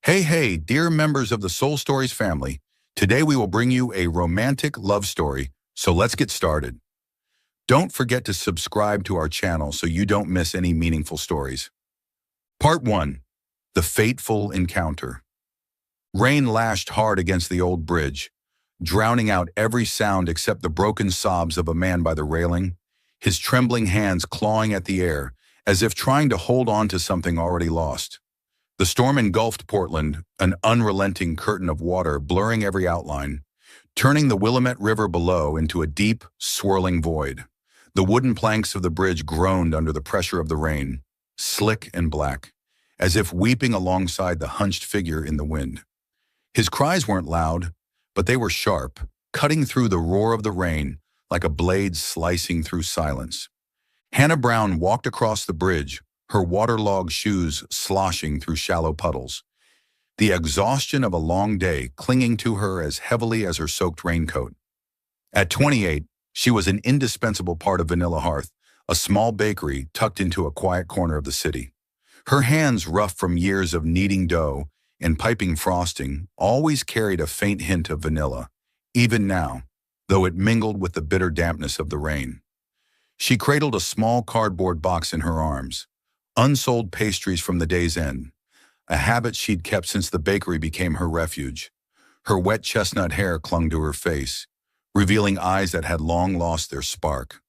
Hey, dear members of the Soul Stories family. Today we will bring you a romantic love story, so let's get started. Don't forget to subscribe to our channel so you don't miss any meaningful stories. Part 1. The Fateful Encounter. Rain lashed hard against the old bridge, drowning out every sound except the broken sobs of a man by the railing, his trembling hands clawing at the air as if trying to hold on to something already lost. The storm engulfed Portland, an unrelenting curtain of water blurring every outline, turning the Willamette River below into a deep, swirling void. The wooden planks of the bridge groaned under the pressure of the rain, slick and black, as if weeping alongside the hunched figure in the wind. His cries weren't loud, but they were sharp, cutting through the roar of the rain like a blade slicing through silence. Hannah Brown walked across the bridge, her waterlogged shoes sloshing through shallow puddles, the exhaustion of a long day clinging to her as heavily as her soaked raincoat. At 28, she was an indispensable part of Vanilla Hearth, a small bakery tucked into a quiet corner of the city. Her hands, rough from years of kneading dough and piping frosting, always carried a faint hint of vanilla, even now, though it mingled with the bitter dampness of the rain. She cradled a small cardboard box in her arms, unsold pastries from the day's end, a habit she'd kept since the bakery became her refuge. Her wet chestnut hair clung to her face, revealing eyes that had long lost their spark.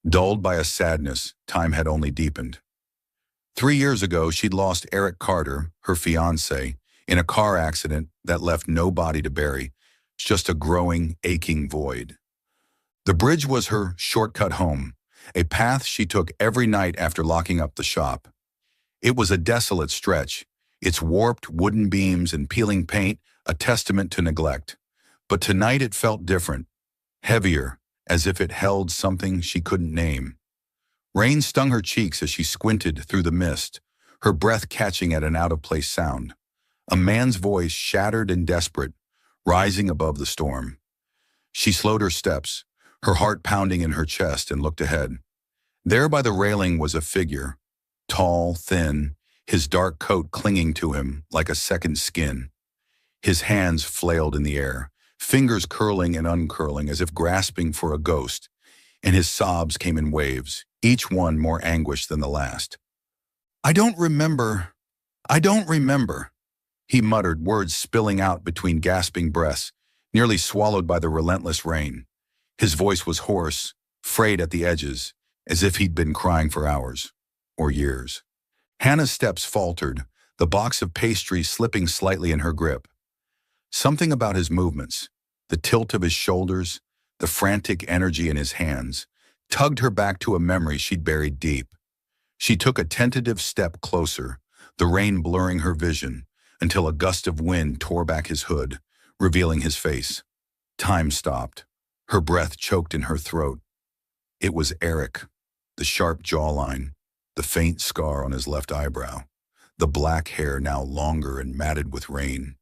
Dulled by a sadness time had only deepened. 3 years ago, she'd lost Eric Carter, her fiancé, in a car accident that left no body to bury, just a growing, aching void. The bridge was her shortcut home, a path she took every night after locking up the shop. It was a desolate stretch, its warped wooden beams and peeling paint a testament to neglect. But tonight it felt different, heavier, as if it held something she couldn't name. Rain stung her cheeks as she squinted through the mist, her breath catching at an out-of-place sound. A man's voice, shattered and desperate, rising above the storm. She slowed her steps, her heart pounding in her chest, and looked ahead. There by the railing was a figure, tall, thin, his dark coat clinging to him like a second skin. His hands flailed in the air, fingers curling and uncurling as if grasping for a ghost, and his sobs came in waves, each one more anguished than the last. I don't remember, he muttered, words spilling out between gasping breaths, nearly swallowed by the relentless rain. His voice was hoarse, frayed at the edges, as if he'd been crying for hours, or years. Hannah's steps faltered, the box of pastries slipping slightly in her grip. Something about his movements, the tilt of his shoulders, the frantic energy in his hands, tugged her back to a memory she'd buried deep. She took a tentative step closer, the rain blurring her vision, until a gust of wind tore back his hood, revealing his face. Time stopped. Her breath choked in her throat. It was Eric, the sharp jawline, the faint scar on his left eyebrow, the black hair now longer and matted with rain.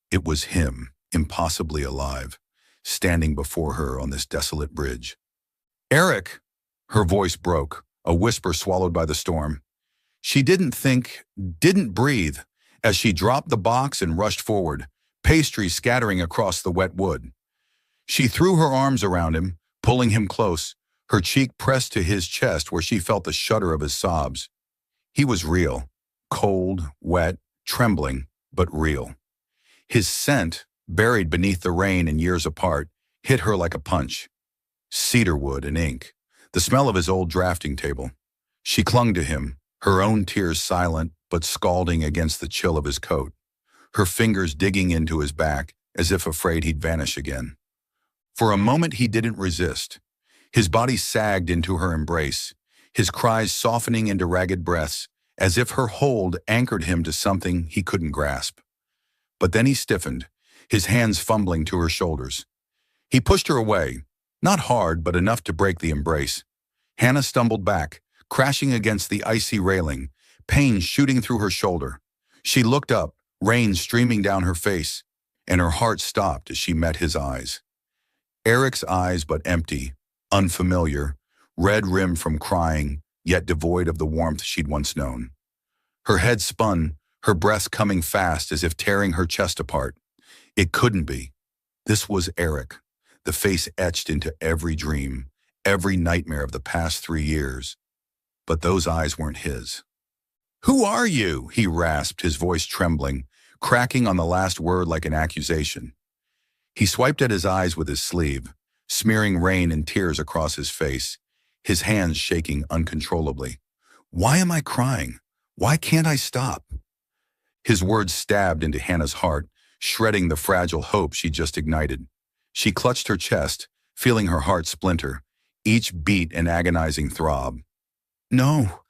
It was him, impossibly alive, standing before her on this desolate bridge. Eric! Her voice broke, a whisper swallowed by the storm. She didn't breathe, as she dropped the box and rushed forward, pastries scattering across the wet wood. She threw her arms around him, pulling him close, her cheek pressed to his chest where she felt the shudder of his sobs. He was real, cold, wet, trembling, but real. His scent, buried beneath the rain and years apart, hit her like a punch. Cedarwood and ink, the smell of his old drafting table. She clung to him, her own tears silent but scalding against the chill of his coat, her fingers digging into his back as if afraid he'd vanish again. For a moment he didn't resist. His body sagged into her embrace, his cries softening into ragged breaths, as if her hold anchored him to something he couldn't grasp. But then he stiffened, his hands fumbling to her shoulders. He pushed her away, not hard but enough to break the embrace. Hannah stumbled back, crashing against the icy railing, pain shooting through her shoulder. She looked up, rain streaming down her face, and her heart stopped as she met his eyes. Eric's eyes, but empty, unfamiliar, red-rimmed from crying, yet devoid of the warmth she'd once known. Her head spun, her breath coming fast as if tearing her chest apart. It couldn't be. This was Eric, the face etched into every dream, every nightmare of the past 3 years. But those eyes weren't his. "Who are you?" he rasped, his voice trembling, cracking on the last word like an accusation. He swiped at his eyes with his sleeve, smearing rain and tears across his face, his hands shaking uncontrollably. "Why am I crying? Why can't I stop?" His words stabbed into Hannah's heart, shredding the fragile hope she just ignited. She clutched her chest, feeling her heart splinter, each beat an agonizing throb. "No,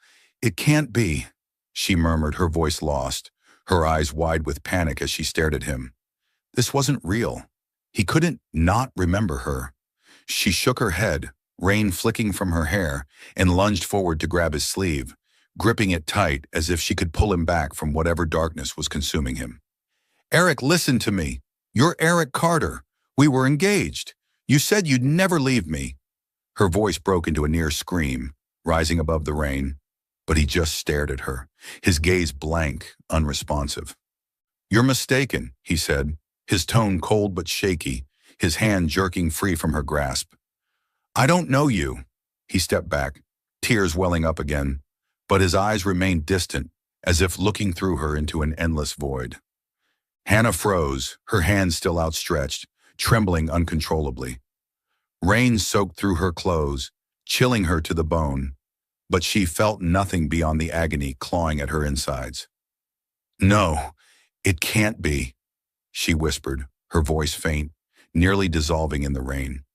it can't be," she murmured, her voice lost, her eyes wide with panic as she stared at him. This wasn't real. He couldn't not remember her. She shook her head, rain flicking from her hair, and lunged forward to grab his sleeve, gripping it tight as if she could pull him back from whatever darkness was consuming him. "Eric, listen to me. You're Eric Carter. We were engaged. You said you'd never leave me." Her voice broke into a near scream, rising above the rain, but he just stared at her, his gaze blank, unresponsive. "You're mistaken," he said, his tone cold but shaky, his hand jerking free from her grasp. "I don't know you." He stepped back, tears welling up again, but his eyes remained distant, as if looking through her into an endless void. Hannah froze, her hands still outstretched, trembling uncontrollably. Rain soaked through her clothes, chilling her to the bone, but she felt nothing beyond the agony clawing at her insides. "No, it can't be," she whispered, her voice faint, nearly dissolving in the rain.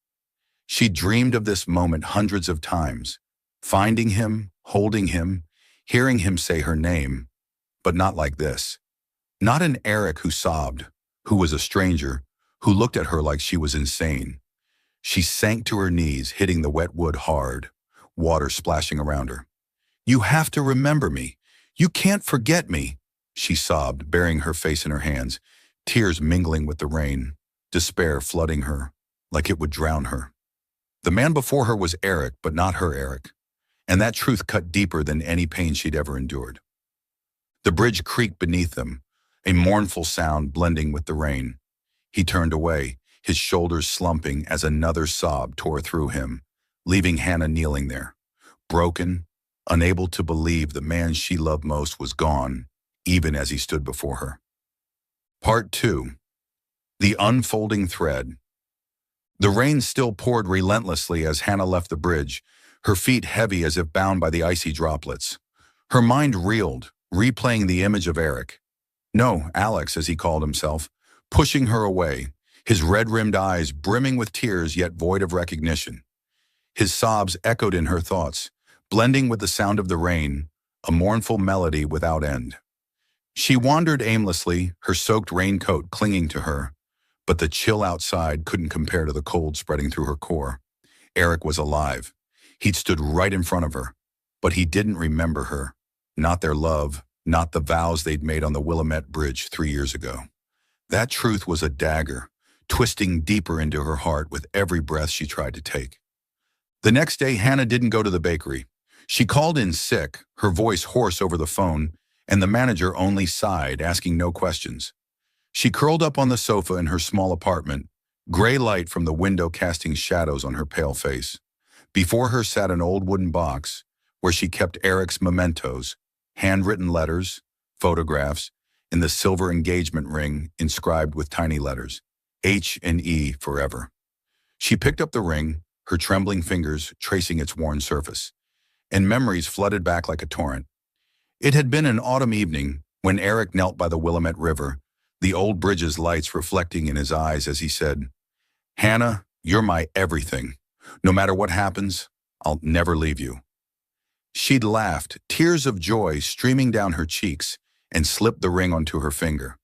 She dreamed of this moment hundreds of times, finding him, holding him, hearing him say her name, but not like this. Not an Eric who sobbed, who was a stranger, who looked at her like she was insane. She sank to her knees, hitting the wet wood hard, water splashing around her. "You have to remember me. You can't forget me," she sobbed, burying her face in her hands, tears mingling with the rain, despair flooding her, like it would drown her. The man before her was Eric, but not her Eric, and that truth cut deeper than any pain she'd ever endured. The bridge creaked beneath them, a mournful sound blending with the rain. He turned away, his shoulders slumping as another sob tore through him, leaving Hannah kneeling there, broken, unable to believe the man she loved most was gone, even as he stood before her. Part 2. The Unfolding Thread. The rain still poured relentlessly as Hannah left the bridge, her feet heavy as if bound by the icy droplets. Her mind reeled, replaying the image of Eric. No, Alex, as he called himself, pushing her away, his red-rimmed eyes brimming with tears yet void of recognition. His sobs echoed in her thoughts, blending with the sound of the rain, a mournful melody without end. She wandered aimlessly, her soaked raincoat clinging to her, but the chill outside couldn't compare to the cold spreading through her core. Eric was alive. He'd stood right in front of her, but he didn't remember her, not their love, not the vows they'd made on the Willamette Bridge 3 years ago. That truth was a dagger, twisting deeper into her heart with every breath she tried to take. The next day, Hannah didn't go to the bakery. She called in sick, her voice hoarse over the phone, and the manager only sighed, asking no questions. She curled up on the sofa in her small apartment, gray light from the window casting shadows on her pale face. Before her sat an old wooden box, where she kept Eric's mementos, handwritten letters, photographs, and the silver engagement ring inscribed with tiny letters, H and E forever. She picked up the ring, her trembling fingers tracing its worn surface, and memories flooded back like a torrent. It had been an autumn evening when Eric knelt by the Willamette River, the old bridge's lights reflecting in his eyes as he said, "Hannah, you're my everything. No matter what happens, I'll never leave you." She'd laughed, tears of joy streaming down her cheeks, and slipped the ring onto her finger.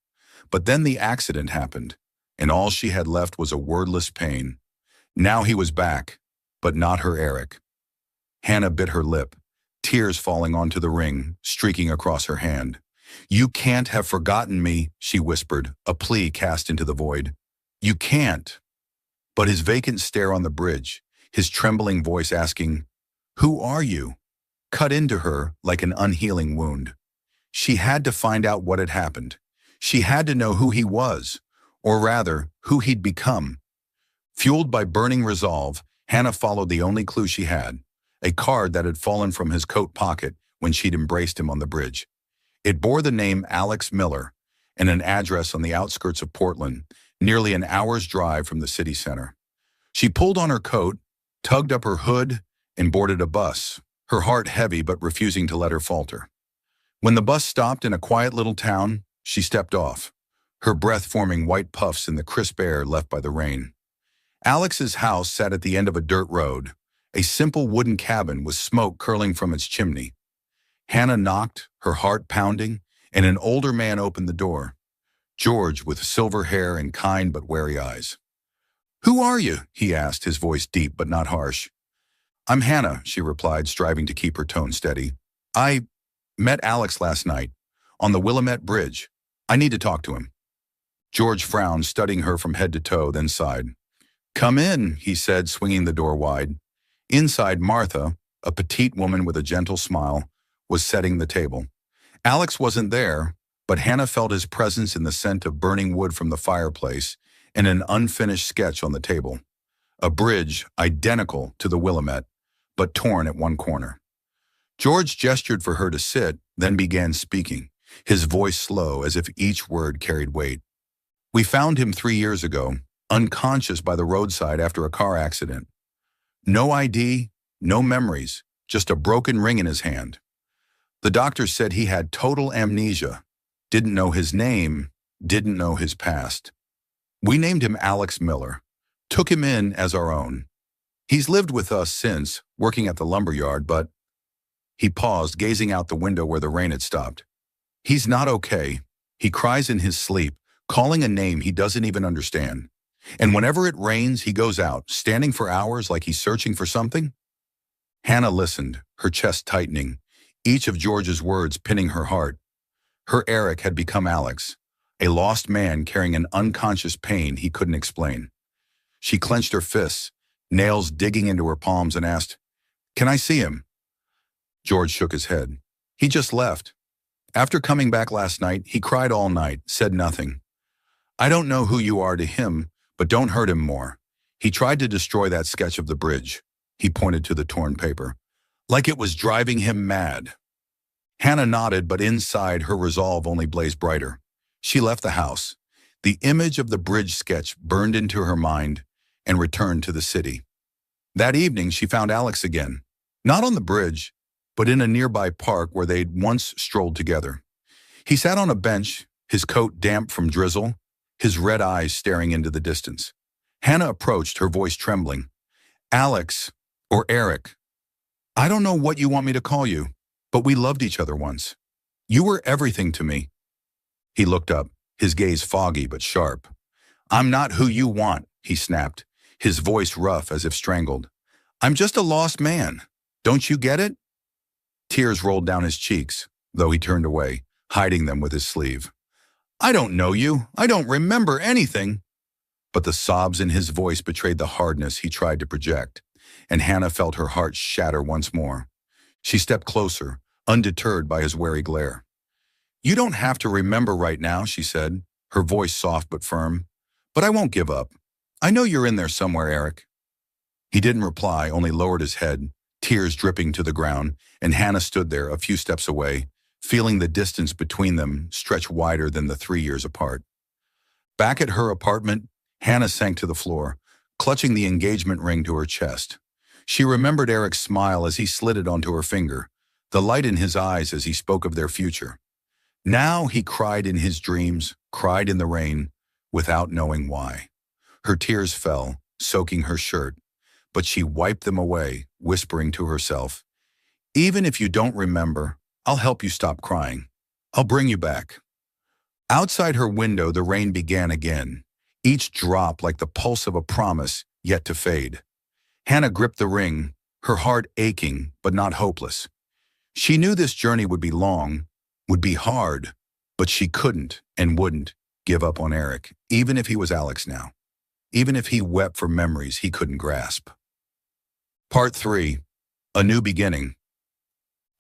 But then the accident happened, and all she had left was a wordless pain. Now he was back, but not her Eric. Hannah bit her lip, tears falling onto the ring, streaking across her hand. "You can't have forgotten me," she whispered, a plea cast into the void. "You can't." But his vacant stare on the bridge, his trembling voice asking, "Who are you?" cut into her like an unhealing wound. She had to find out what had happened. She had to know who he was, or rather, who he'd become. Fueled by burning resolve, Hannah followed the only clue she had, a card that had fallen from his coat pocket when she'd embraced him on the bridge. It bore the name Alex Miller and an address on the outskirts of Portland, nearly an hour's drive from the city center. She pulled on her coat, tugged up her hood, and boarded a bus, her heart heavy but refusing to let her falter. When the bus stopped in a quiet little town, she stepped off, her breath forming white puffs in the crisp air left by the rain. Alex's house sat at the end of a dirt road, a simple wooden cabin with smoke curling from its chimney. Hannah knocked, her heart pounding, and an older man opened the door. George, with silver hair and kind but wary eyes. "Who are you?" he asked, his voice deep but not harsh. "I'm Hannah," she replied, striving to keep her tone steady. "I met Alex last night, on the Willamette Bridge. I need to talk to him." George frowned, studying her from head to toe, then sighed. "Come in," he said, swinging the door wide. Inside, Martha, a petite woman with a gentle smile, was setting the table. Alex wasn't there, but Hannah felt his presence in the scent of burning wood from the fireplace and an unfinished sketch on the table. A bridge identical to the Willamette, but torn at one corner. George gestured for her to sit, then began speaking, his voice slow as if each word carried weight. "We found him 3 years ago, unconscious by the roadside after a car accident. No ID, no memories, just a broken ring in his hand. The doctor said he had total amnesia, didn't know his name, didn't know his past. We named him Alex Miller, took him in as our own. He's lived with us since, working at the lumberyard, but..." He paused, gazing out the window where the rain had stopped. "He's not okay. He cries in his sleep, calling a name he doesn't even understand. And whenever it rains, he goes out, standing for hours like he's searching for something." Hannah listened, her chest tightening, each of George's words pinning her heart. Her Eric had become Alex, a lost man carrying an unconscious pain he couldn't explain. She clenched her fists, nails digging into her palms, and asked, "Can I see him?" George shook his head. "He just left. After coming back last night, he cried all night, said nothing. I don't know who you are to him, but don't hurt him more. He tried to destroy that sketch of the bridge." He pointed to the torn paper. "Like it was driving him mad." Hannah nodded, but inside her resolve only blazed brighter. She left the house. The image of the bridge sketch burned into her mind and returned to the city. That evening, she found Alex again, not on the bridge, but in a nearby park where they'd once strolled together. He sat on a bench, his coat damp from drizzle, his red eyes staring into the distance. Hannah approached, her voice trembling. "Alex, or Eric, I don't know what you want me to call you, but we loved each other once. You were everything to me." He looked up, his gaze foggy but sharp. "I'm not who you want," he snapped, his voice rough as if strangled. "I'm just a lost man. Don't you get it?" Tears rolled down his cheeks, though he turned away, hiding them with his sleeve. "I don't know you. I don't remember anything." But the sobs in his voice betrayed the hardness he tried to project, and Hannah felt her heart shatter once more. She stepped closer, undeterred by his wary glare. "You don't have to remember right now," she said, her voice soft but firm. "But I won't give up. I know you're in there somewhere, Eric." He didn't reply, only lowered his head, tears dripping to the ground, and Hannah stood there a few steps away, feeling the distance between them stretch wider than the 3 years apart. Back at her apartment, Hannah sank to the floor, clutching the engagement ring to her chest. She remembered Eric's smile as he slid it onto her finger, the light in his eyes as he spoke of their future. Now he cried in his dreams, cried in the rain, without knowing why. Her tears fell, soaking her shirt, but she wiped them away, whispering to herself, "Even if you don't remember, I'll help you stop crying. I'll bring you back." Outside her window, the rain began again, each drop like the pulse of a promise yet to fade. Hannah gripped the ring, her heart aching but not hopeless. She knew this journey would be long, would be hard, but she couldn't and wouldn't give up on Eric, even if he was Alex now, even if he wept for memories he couldn't grasp. Part 3. A New Beginning.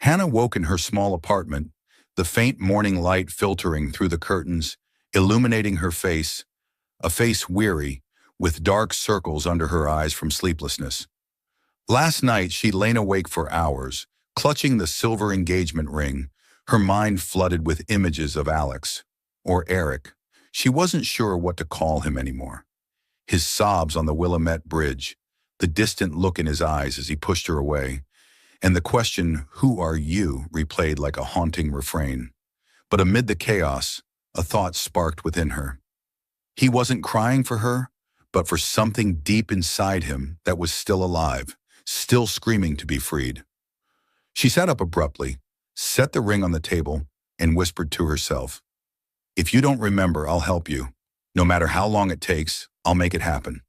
Hannah woke in her small apartment, the faint morning light filtering through the curtains, illuminating her face, a face weary, with dark circles under her eyes from sleeplessness. Last night she'd lain awake for hours, clutching the silver engagement ring, her mind flooded with images of Alex, or Eric. She wasn't sure what to call him anymore. His sobs on the Willamette Bridge, the distant look in his eyes as he pushed her away, and the question, "Who are you?" replayed like a haunting refrain. But amid the chaos, a thought sparked within her. He wasn't crying for her, but for something deep inside him that was still alive, still screaming to be freed. She sat up abruptly, set the ring on the table, and whispered to herself, "If you don't remember, I'll help you. No matter how long it takes, I'll make it happen."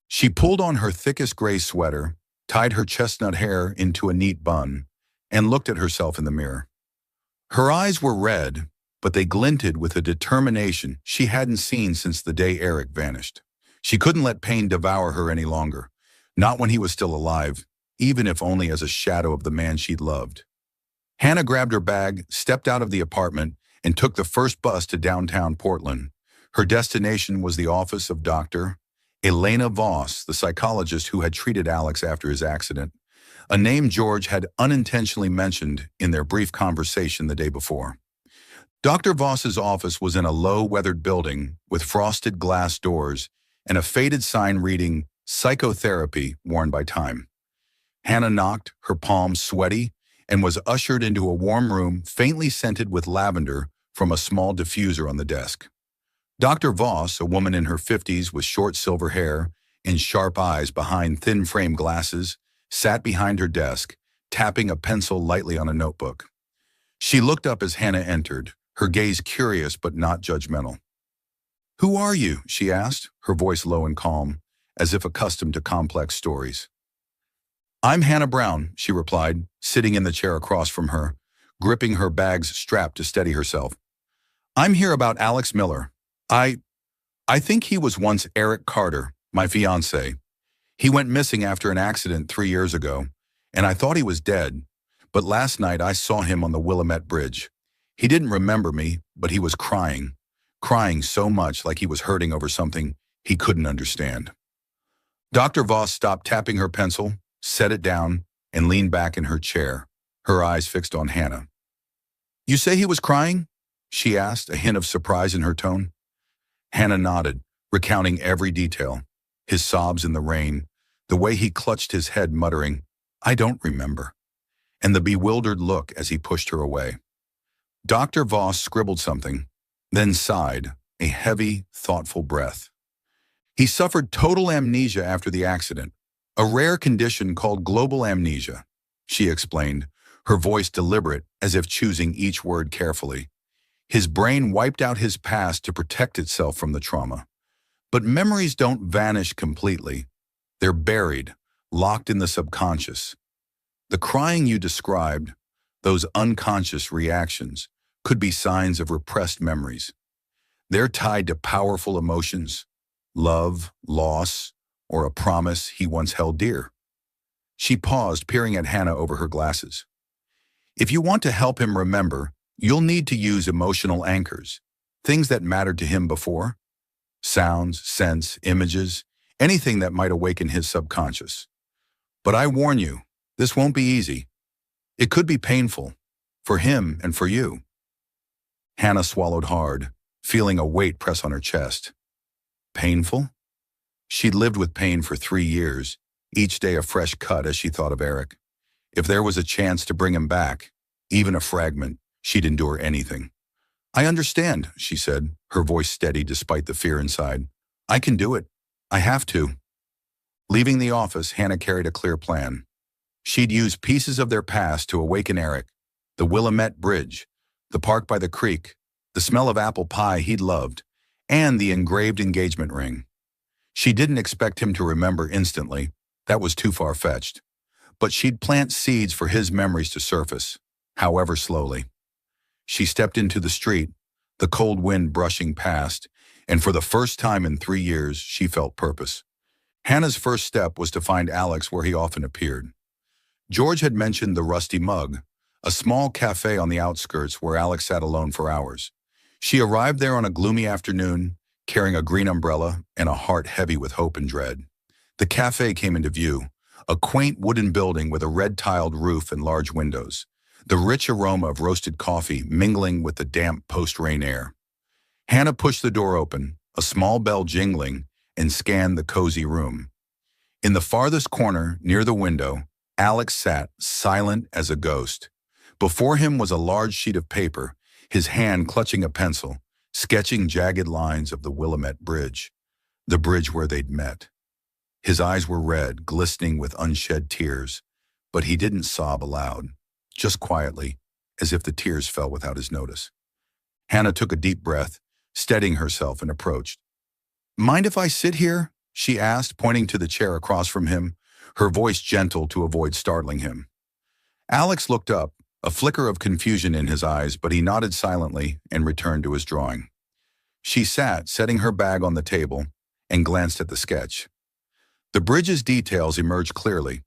She pulled on her thickest gray sweater, tied her chestnut hair into a neat bun, and looked at herself in the mirror. Her eyes were red, but they glinted with a determination she hadn't seen since the day Eric vanished. She couldn't let pain devour her any longer, not when he was still alive, even if only as a shadow of the man she'd loved. Hannah grabbed her bag, stepped out of the apartment, and took the first bus to downtown Portland. Her destination was the office of Dr. Elena Voss, the psychologist who had treated Alex after his accident, a name George had unintentionally mentioned in their brief conversation the day before. Dr. Voss's office was in a low-weathered building with frosted glass doors and a faded sign reading "Psychotherapy" worn by time. Hannah knocked, her palms sweaty, and was ushered into a warm room faintly scented with lavender from a small diffuser on the desk. Dr. Voss, a woman in her 50s with short silver hair and sharp eyes behind thin-frame glasses, sat behind her desk, tapping a pencil lightly on a notebook. She looked up as Hannah entered, her gaze curious but not judgmental. "Who are you?" she asked, her voice low and calm, as if accustomed to complex stories. "I'm Hannah Brown," she replied, sitting in the chair across from her, gripping her bag's strap to steady herself. "I'm here about Alex Miller. I think he was once Eric Carter, my fiancé. He went missing after an accident 3 years ago, and I thought he was dead, but last night I saw him on the Willamette Bridge. He didn't remember me, but he was crying so much like he was hurting over something he couldn't understand." Dr. Voss stopped tapping her pencil, set it down, and leaned back in her chair, her eyes fixed on Hannah. "You say he was crying?" she asked, a hint of surprise in her tone. Hannah nodded, recounting every detail, his sobs in the rain, the way he clutched his head muttering, "I don't remember," and the bewildered look as he pushed her away. Dr. Voss scribbled something, then sighed, a heavy, thoughtful breath. "He suffered total amnesia after the accident, a rare condition called global amnesia," she explained, her voice deliberate as if choosing each word carefully. His brain wiped out his past to protect itself from the trauma. But memories don't vanish completely. They're buried, locked in the subconscious. The crying you described, those unconscious reactions, could be signs of repressed memories. They're tied to powerful emotions, love, loss, or a promise he once held dear. She paused, peering at Hannah over her glasses. "If you want to help him remember, you'll need to use emotional anchors, things that mattered to him before. Sounds, scents, images, anything that might awaken his subconscious. But I warn you, this won't be easy. It could be painful, for him and for you." Hannah swallowed hard, feeling a weight press on her chest. Painful? She'd lived with pain for 3 years, each day a fresh cut as she thought of Eric. If there was a chance to bring him back, even a fragment, she'd endure anything. "I understand," she said, her voice steady despite the fear inside. "I can do it. I have to." Leaving the office, Hannah carried a clear plan. She'd use pieces of their past to awaken Eric, the Willamette Bridge, the park by the creek, the smell of apple pie he'd loved, and the engraved engagement ring. She didn't expect him to remember instantly. That was too far-fetched. But she'd plant seeds for his memories to surface, however slowly. She stepped into the street, the cold wind brushing past, and for the first time in 3 years, she felt purpose. Hannah's first step was to find Alex where he often appeared. George had mentioned the rusty mug, a small cafe on the outskirts where Alex sat alone for hours. She arrived there on a gloomy afternoon, carrying a green umbrella and a heart heavy with hope and dread. The cafe came into view, a quaint wooden building with a red-tiled roof and large windows, the rich aroma of roasted coffee mingling with the damp post-rain air. Hannah pushed the door open, a small bell jingling, and scanned the cozy room. In the farthest corner, near the window, Alex sat, silent as a ghost. Before him was a large sheet of paper, his hand clutching a pencil, sketching jagged lines of the Willamette Bridge, the bridge where they'd met. His eyes were red, glistening with unshed tears, but he didn't sob aloud, just quietly, as if the tears fell without his notice. Hannah took a deep breath, steadying herself, and approached. "Mind if I sit here?" she asked, pointing to the chair across from him, her voice gentle to avoid startling him. Alex looked up, a flicker of confusion in his eyes, but he nodded silently and returned to his drawing. She sat, setting her bag on the table, and glanced at the sketch. The bridge's details emerged clearly: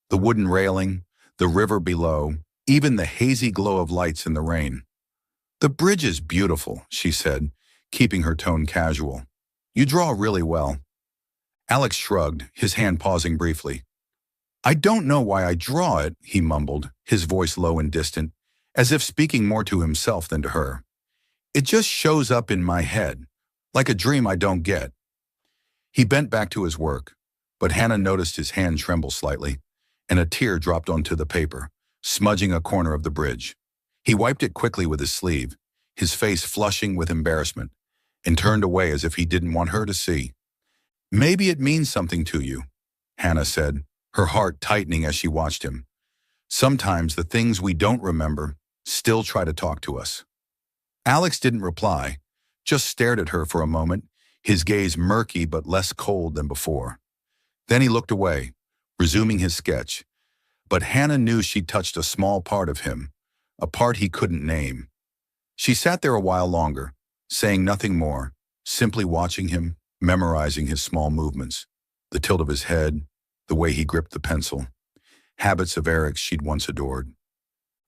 the wooden railing, the river below, even the hazy glow of lights in the rain. "The bridge is beautiful," she said, keeping her tone casual. "You draw really well." Alex shrugged, his hand pausing briefly. "I don't know why I draw it," he mumbled, his voice low and distant, as if speaking more to himself than to her. "It just shows up in my head, like a dream I don't get." He bent back to his work, but Hannah noticed his hand tremble slightly, and a tear dropped onto the paper, smudging a corner of the bridge. He wiped it quickly with his sleeve, his face flushing with embarrassment, and turned away as if he didn't want her to see. "Maybe it means something to you," Hannah said, her heart tightening as she watched him. "Sometimes the things we don't remember still try to talk to us." Alex didn't reply, just stared at her for a moment, his gaze murky but less cold than before. Then he looked away, resuming his sketch, but Hannah knew she'd touched a small part of him, a part he couldn't name. She sat there a while longer, saying nothing more, simply watching him, memorizing his small movements, the tilt of his head, the way he gripped the pencil, habits of Eric's she'd once adored.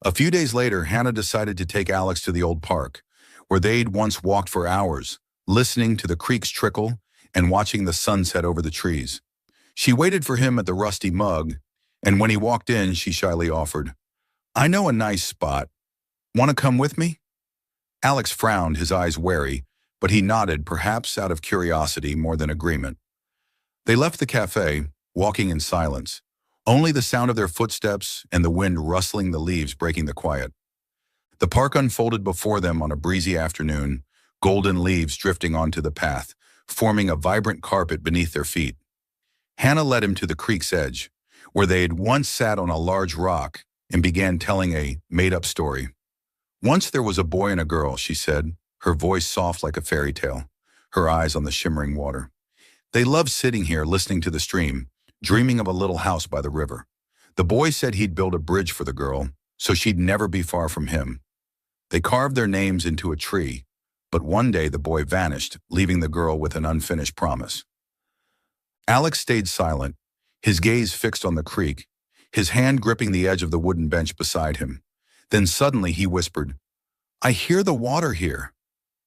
A few days later, Hannah decided to take Alex to the old park, where they'd once walked for hours, listening to the creek's trickle and watching the sunset over the trees. She waited for him at the rusty mug, and when he walked in, she shyly offered, "I know a nice spot. Want to come with me?" Alex frowned, his eyes wary, but he nodded, perhaps out of curiosity more than agreement. They left the cafe, walking in silence, only the sound of their footsteps and the wind rustling the leaves breaking the quiet. The park unfolded before them on a breezy afternoon, golden leaves drifting onto the path, forming a vibrant carpet beneath their feet. Hannah led him to the creek's edge, where they had once sat on a large rock, and began telling a made-up story. "Once there was a boy and a girl," she said, her voice soft like a fairy tale, her eyes on the shimmering water. "They loved sitting here listening to the stream, dreaming of a little house by the river. The boy said he'd build a bridge for the girl, so she'd never be far from him. They carved their names into a tree, but one day the boy vanished, leaving the girl with an unfinished promise." Alex stayed silent, his gaze fixed on the creek, his hand gripping the edge of the wooden bench beside him. Then suddenly he whispered, "I hear the water here."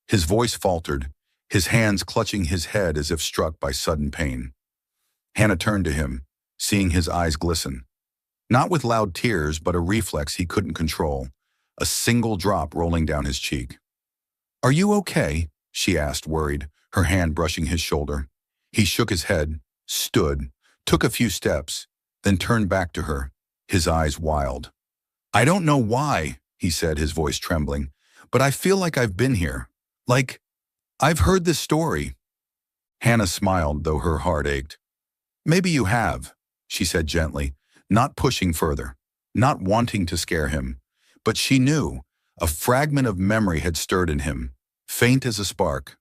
His voice faltered, his hands clutching his head as if struck by sudden pain. Hannah turned to him, seeing his eyes glisten. Not with loud tears, but a reflex he couldn't control, a single drop rolling down his cheek. "Are you okay?" she asked, worried, her hand brushing his shoulder. He shook his head, stood, took a few steps, then turned back to her, his eyes wild. "I don't know why," he said, his voice trembling, "but I feel like I've been here. Like, I've heard this story." Hannah smiled, though her heart ached. "Maybe you have," she said gently, not pushing further, not wanting to scare him. But she knew a fragment of memory had stirred in him, faint as a spark.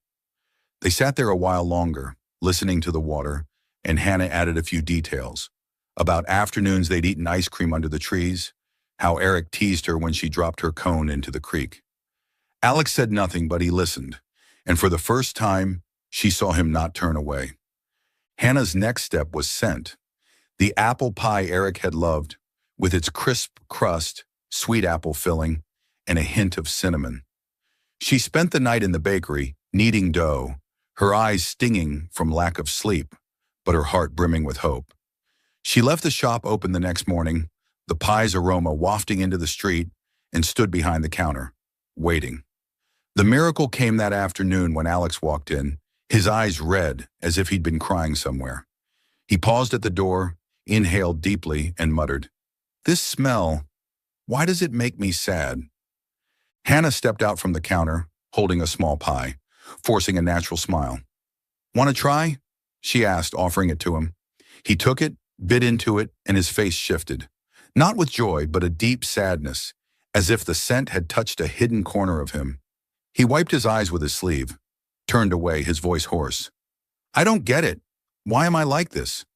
They sat there a while longer, listening to the water, and Hannah added a few details. About afternoons they'd eaten ice cream under the trees, how Eric teased her when she dropped her cone into the creek. Alex said nothing, but he listened, and for the first time, she saw him not turn away. Hannah's next step was scent. The apple pie Eric had loved, with its crisp crust, sweet apple filling, and a hint of cinnamon. She spent the night in the bakery, kneading dough, her eyes stinging from lack of sleep, but her heart brimming with hope. She left the shop open the next morning, the pie's aroma wafting into the street, and stood behind the counter, waiting. The miracle came that afternoon when Alex walked in, his eyes red as if he'd been crying somewhere. He paused at the door, inhaled deeply, and muttered, "This smell, why does it make me sad?" Hannah stepped out from the counter, holding a small pie, forcing a natural smile. "Want to try?" she asked, offering it to him. He took it, bit into it, and his face shifted. Not with joy, but a deep sadness, as if the scent had touched a hidden corner of him. He wiped his eyes with his sleeve, turned away, his voice hoarse. "I don't get it. Why am I like this?"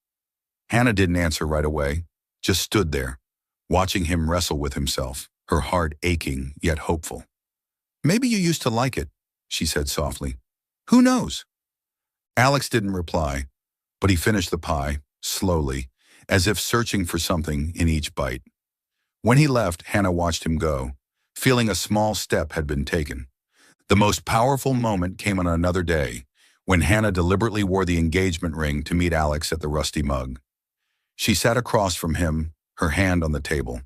Hannah didn't answer right away, just stood there, watching him wrestle with himself, her heart aching yet hopeful. "Maybe you used to like it," she said softly. "Who knows?" Alex didn't reply, but he finished the pie, slowly, as if searching for something in each bite. When he left, Hannah watched him go, feeling a small step had been taken. The most powerful moment came on another day, when Hannah deliberately wore the engagement ring to meet Alex at the Rusty Mug. She sat across from him, her hand on the table,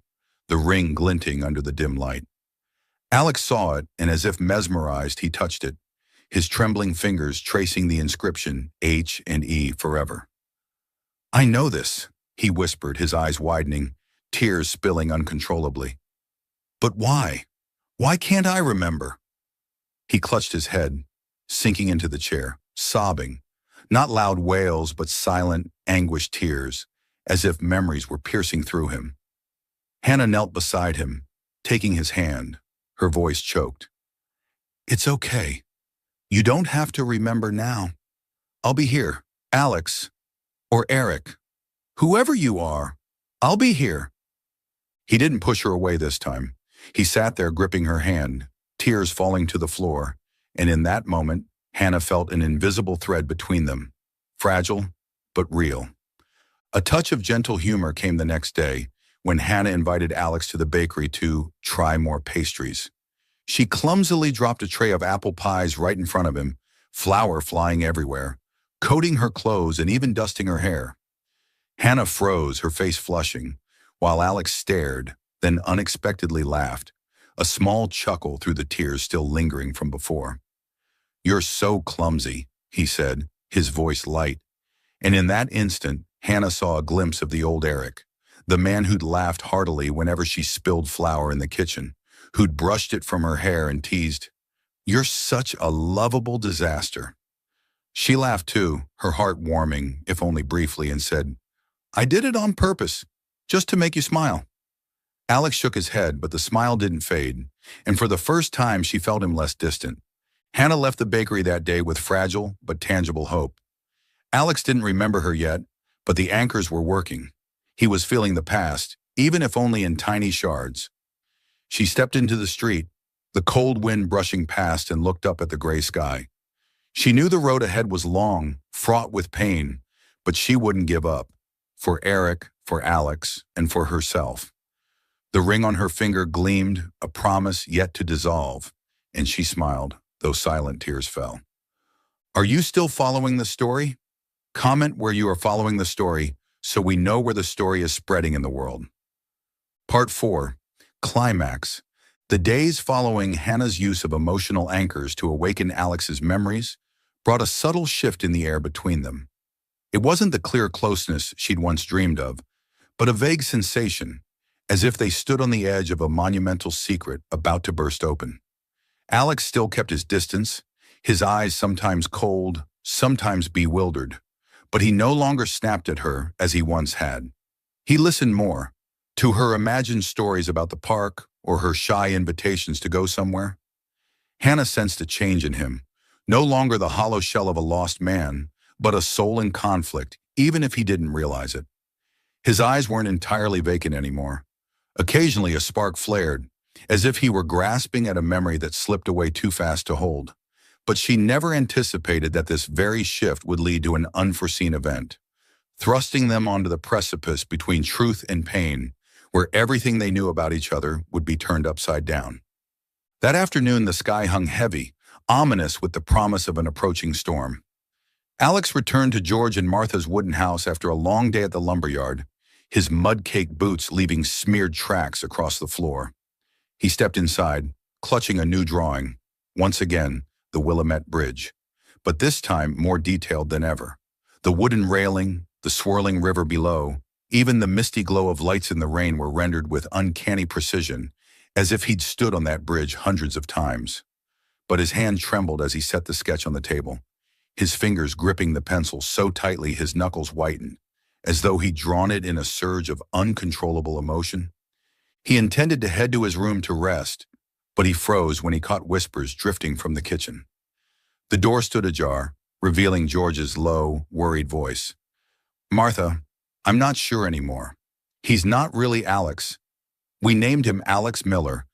the ring glinting under the dim light. Alex saw it, and as if mesmerized, he touched it, his trembling fingers tracing the inscription H and E forever. "I know this," he whispered, his eyes widening, tears spilling uncontrollably. "But why? Why can't I remember?" He clutched his head, sinking into the chair, sobbing, not loud wails but silent, anguished tears, as if memories were piercing through him. Hannah knelt beside him, taking his hand, her voice choked. "It's okay. You don't have to remember now. I'll be here, Alex, or Eric. Whoever you are, I'll be here." He didn't push her away this time. He sat there gripping her hand, tears falling to the floor, and in that moment, Hannah felt an invisible thread between them, fragile but real. A touch of gentle humor came the next day, when Hannah invited Alex to the bakery to try more pastries. She clumsily dropped a tray of apple pies right in front of him, flour flying everywhere, coating her clothes and even dusting her hair. Hannah froze, her face flushing, while Alex stared, then unexpectedly laughed, a small chuckle through the tears still lingering from before. "You're so clumsy," he said, his voice light. And in that instant, Hannah saw a glimpse of the old Eric, the man who'd laughed heartily whenever she spilled flour in the kitchen, who'd brushed it from her hair and teased, "You're such a lovable disaster." She laughed too, her heart warming, if only briefly, and said, "I did it on purpose, just to make you smile." Alex shook his head, but the smile didn't fade, and for the first time she felt him less distant. Hannah left the bakery that day with fragile but tangible hope. Alex didn't remember her yet, but the anchors were working. He was feeling the past, even if only in tiny shards. She stepped into the street, the cold wind brushing past, and looked up at the gray sky. She knew the road ahead was long, fraught with pain, but she wouldn't give up. For Eric, for Alex, and for herself. The ring on her finger gleamed, a promise yet to dissolve, and she smiled, though silent tears fell. Are you still following the story? Comment where you are following the story so we know where the story is spreading in the world. Part 4. Climax. The days following Hannah's use of emotional anchors to awaken Alex's memories brought a subtle shift in the air between them. It wasn't the clear closeness she'd once dreamed of, but a vague sensation, as if they stood on the edge of a monumental secret about to burst open. Alex still kept his distance, his eyes sometimes cold, sometimes bewildered, but he no longer snapped at her as he once had. He listened more, to her imagined stories about the park or her shy invitations to go somewhere. Hannah sensed a change in him, no longer the hollow shell of a lost man, but a soul in conflict, even if he didn't realize it. His eyes weren't entirely vacant anymore. Occasionally a spark flared, as if he were grasping at a memory that slipped away too fast to hold. But she never anticipated that this very shift would lead to an unforeseen event, thrusting them onto the precipice between truth and pain, where everything they knew about each other would be turned upside down. That afternoon, the sky hung heavy, ominous with the promise of an approaching storm. Alex returned to George and Martha's wooden house after a long day at the lumberyard, his mud-caked boots leaving smeared tracks across the floor. He stepped inside, clutching a new drawing, once again, the Willamette Bridge, but this time more detailed than ever. The wooden railing, the swirling river below, even the misty glow of lights in the rain were rendered with uncanny precision, as if he'd stood on that bridge hundreds of times. But his hand trembled as he set the sketch on the table, his fingers gripping the pencil so tightly his knuckles whitened, as though he'd drawn it in a surge of uncontrollable emotion. He intended to head to his room to rest, but he froze when he caught whispers drifting from the kitchen. The door stood ajar, revealing George's low, worried voice. "Martha, I'm not sure anymore. He's not really Alex. We named him Alex Miller,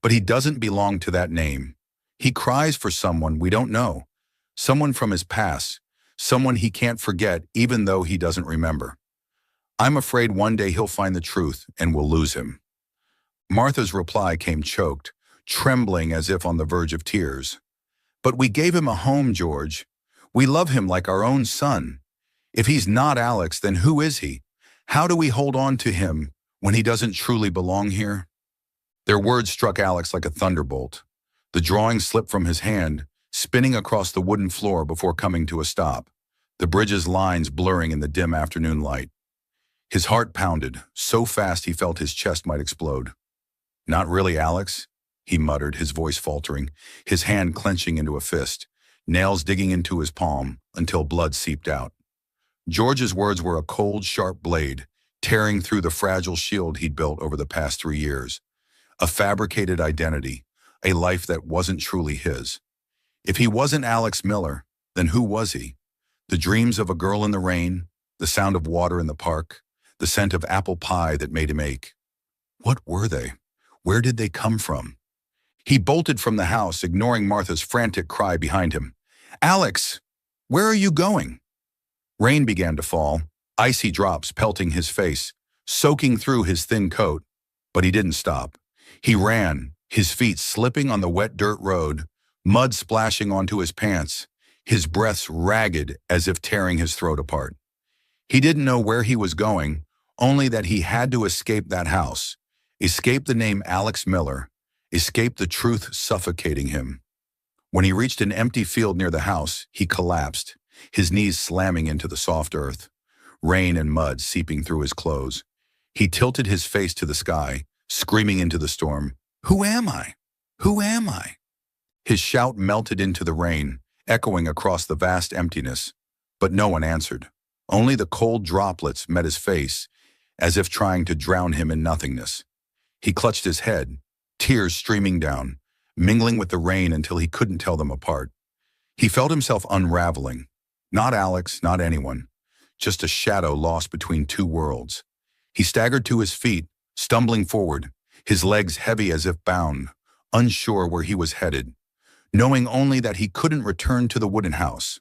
but he doesn't belong to that name. He cries for someone we don't know, someone from his past, someone he can't forget even though he doesn't remember. I'm afraid one day he'll find the truth and we'll lose him." Martha's reply came choked, trembling as if on the verge of tears. "But we gave him a home, George. We love him like our own son. If he's not Alex, then who is he? How do we hold on to him when he doesn't truly belong here?" Their words struck Alex like a thunderbolt. The drawing slipped from his hand, spinning across the wooden floor before coming to a stop, the bridge's lines blurring in the dim afternoon light. His heart pounded, so fast he felt his chest might explode. "Not really Alex?" he muttered, his voice faltering, his hand clenching into a fist, nails digging into his palm until blood seeped out. George's words were a cold, sharp blade, tearing through the fragile shield he'd built over the past 3 years. A fabricated identity, a life that wasn't truly his. If he wasn't Alex Miller, then who was he? The dreams of a girl in the rain, the sound of water in the park, the scent of apple pie that made him ache. What were they? Where did they come from? He bolted from the house, ignoring Martha's frantic cry behind him. "Alex, where are you going?" Rain began to fall, icy drops pelting his face, soaking through his thin coat, but he didn't stop. He ran, his feet slipping on the wet dirt road, mud splashing onto his pants, his breaths ragged as if tearing his throat apart. He didn't know where he was going, only that he had to escape that house, escape the name Alex Miller, escape the truth suffocating him. When he reached an empty field near the house, he collapsed, his knees slamming into the soft earth, rain and mud seeping through his clothes. He tilted his face to the sky, screaming into the storm, "Who am I? Who am I?" His shout melted into the rain, echoing across the vast emptiness, but no one answered. Only the cold droplets met his face, as if trying to drown him in nothingness. He clutched his head, tears streaming down, mingling with the rain until he couldn't tell them apart. He felt himself unraveling. Not Alex, not anyone. Just a shadow lost between two worlds. He staggered to his feet, stumbling forward, his legs heavy as if bound, unsure where he was headed, knowing only that he couldn't return to the wooden house,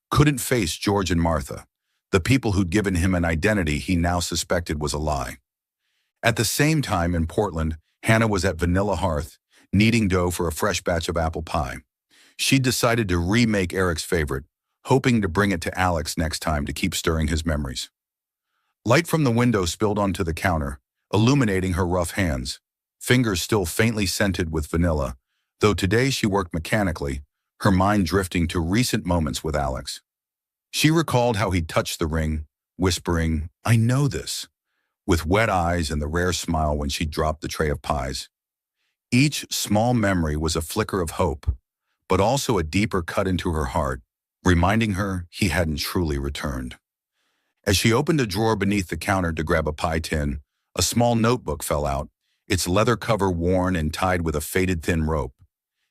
couldn't face George and Martha, the people who'd given him an identity he now suspected was a lie. At the same time in Portland, Hannah was at Vanilla Hearth, kneading dough for a fresh batch of apple pie. She'd decided to remake Eric's favorite, hoping to bring it to Alex next time to keep stirring his memories. Light from the window spilled onto the counter, illuminating her rough hands, fingers still faintly scented with vanilla, though today she worked mechanically, her mind drifting to recent moments with Alex. She recalled how he'd touched the ring, whispering, "I know this," with wet eyes and the rare smile when she dropped the tray of pies. Each small memory was a flicker of hope, but also a deeper cut into her heart, reminding her he hadn't truly returned. As she opened a drawer beneath the counter to grab a pie tin, a small notebook fell out, its leather cover worn and tied with a faded thin rope.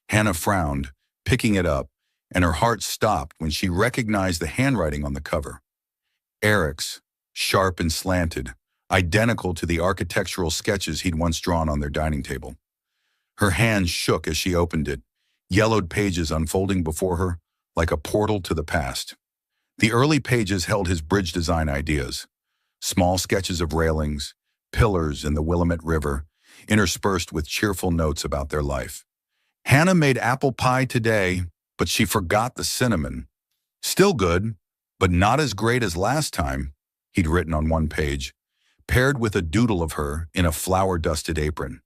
Hannah frowned, picking it up, and her heart stopped when she recognized the handwriting on the cover. Eric's, sharp and slanted, identical to the architectural sketches he'd once drawn on their dining table. Her hand shook as she opened it, yellowed pages unfolding before her like a portal to the past. The early pages held his bridge design ideas, small sketches of railings, pillars in the Willamette River, interspersed with cheerful notes about their life. Hannah made apple pie today, but she forgot the cinnamon. Still good, but not as great as last time, he'd written on one page, paired with a doodle of her in a flour-dusted apron.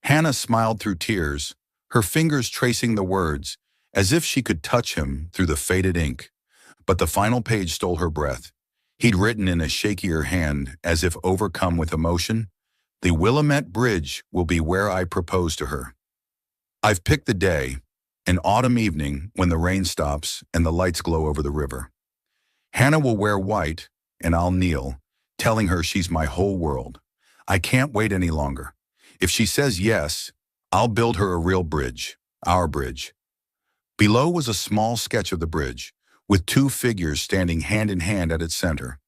Hannah smiled through tears, her fingers tracing the words, as if she could touch him through the faded ink. But the final page stole her breath. He'd written in a shakier hand, as if overcome with emotion, "The Willamette Bridge will be where I propose to her. I've picked the day, an autumn evening when the rain stops and the lights glow over the river. Hannah will wear white, and I'll kneel, telling her she's my whole world. I can't wait any longer. If she says yes, I'll build her a real bridge, our bridge." Below was a small sketch of the bridge, with two figures standing hand in hand at its center.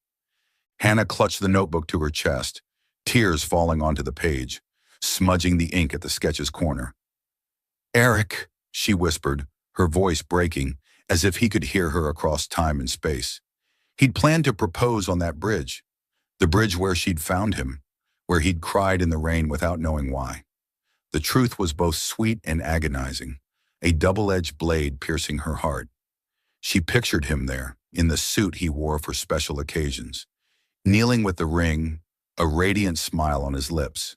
Hannah clutched the notebook to her chest, tears falling onto the page, smudging the ink at the sketch's corner. "Eric," she whispered, her voice breaking, as if he could hear her across time and space. He'd planned to propose on that bridge, the bridge where she'd found him, where he'd cried in the rain without knowing why. The truth was both sweet and agonizing, a double-edged blade piercing her heart. She pictured him there, in the suit he wore for special occasions, kneeling with the ring, a radiant smile on his lips.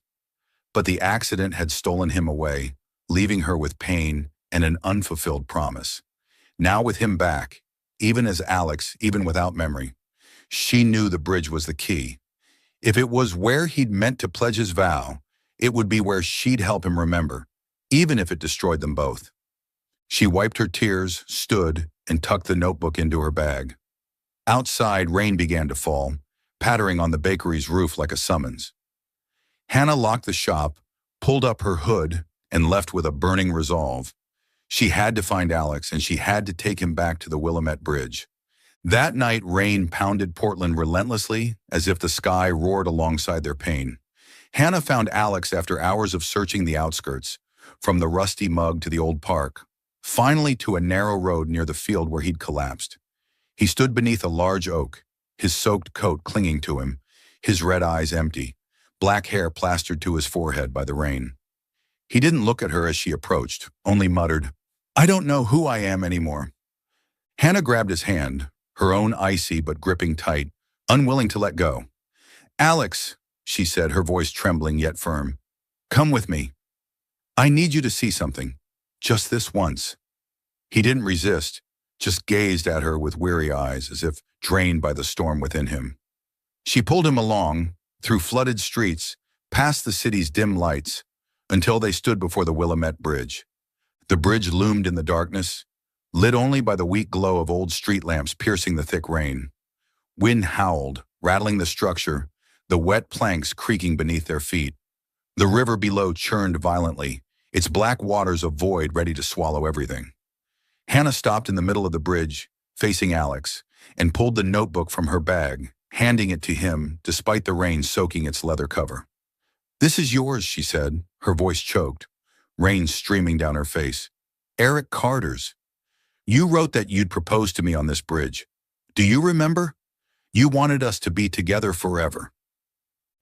But the accident had stolen him away, leaving her with pain and an unfulfilled promise. Now with him back, even as Alex, even without memory, she knew the bridge was the key. If it was where he'd meant to pledge his vow, it would be where she'd help him remember, even if it destroyed them both. She wiped her tears, stood, and tucked the notebook into her bag. Outside, rain began to fall, pattering on the bakery's roof like a summons. Hannah locked the shop, pulled up her hood, and left with a burning resolve. She had to find Alex, and she had to take him back to the Willamette Bridge. That night, rain pounded Portland relentlessly, as if the sky roared alongside their pain. Hannah found Alex after hours of searching the outskirts, from the rusty mug to the old park, finally to a narrow road near the field where he'd collapsed. He stood beneath a large oak, his soaked coat clinging to him, his red eyes empty, black hair plastered to his forehead by the rain. He didn't look at her as she approached, only muttered, "I don't know who I am anymore." Hannah grabbed his hand, her own icy but gripping tight, unwilling to let go. "Alex," she said, her voice trembling yet firm, "come with me. I need you to see something, just this once." He didn't resist, just gazed at her with weary eyes, as if drained by the storm within him. She pulled him along, through flooded streets, past the city's dim lights, until they stood before the Willamette Bridge. The bridge loomed in the darkness, lit only by the weak glow of old street lamps piercing the thick rain. Wind howled, rattling the structure, the wet planks creaking beneath their feet. The river below churned violently, its black waters a void ready to swallow everything. Hannah stopped in the middle of the bridge, facing Alex, and pulled the notebook from her bag, handing it to him despite the rain soaking its leather cover. "This is yours," she said, her voice choked, rain streaming down her face. "Eric Carter's. You wrote that you'd propose to me on this bridge. Do you remember? You wanted us to be together forever."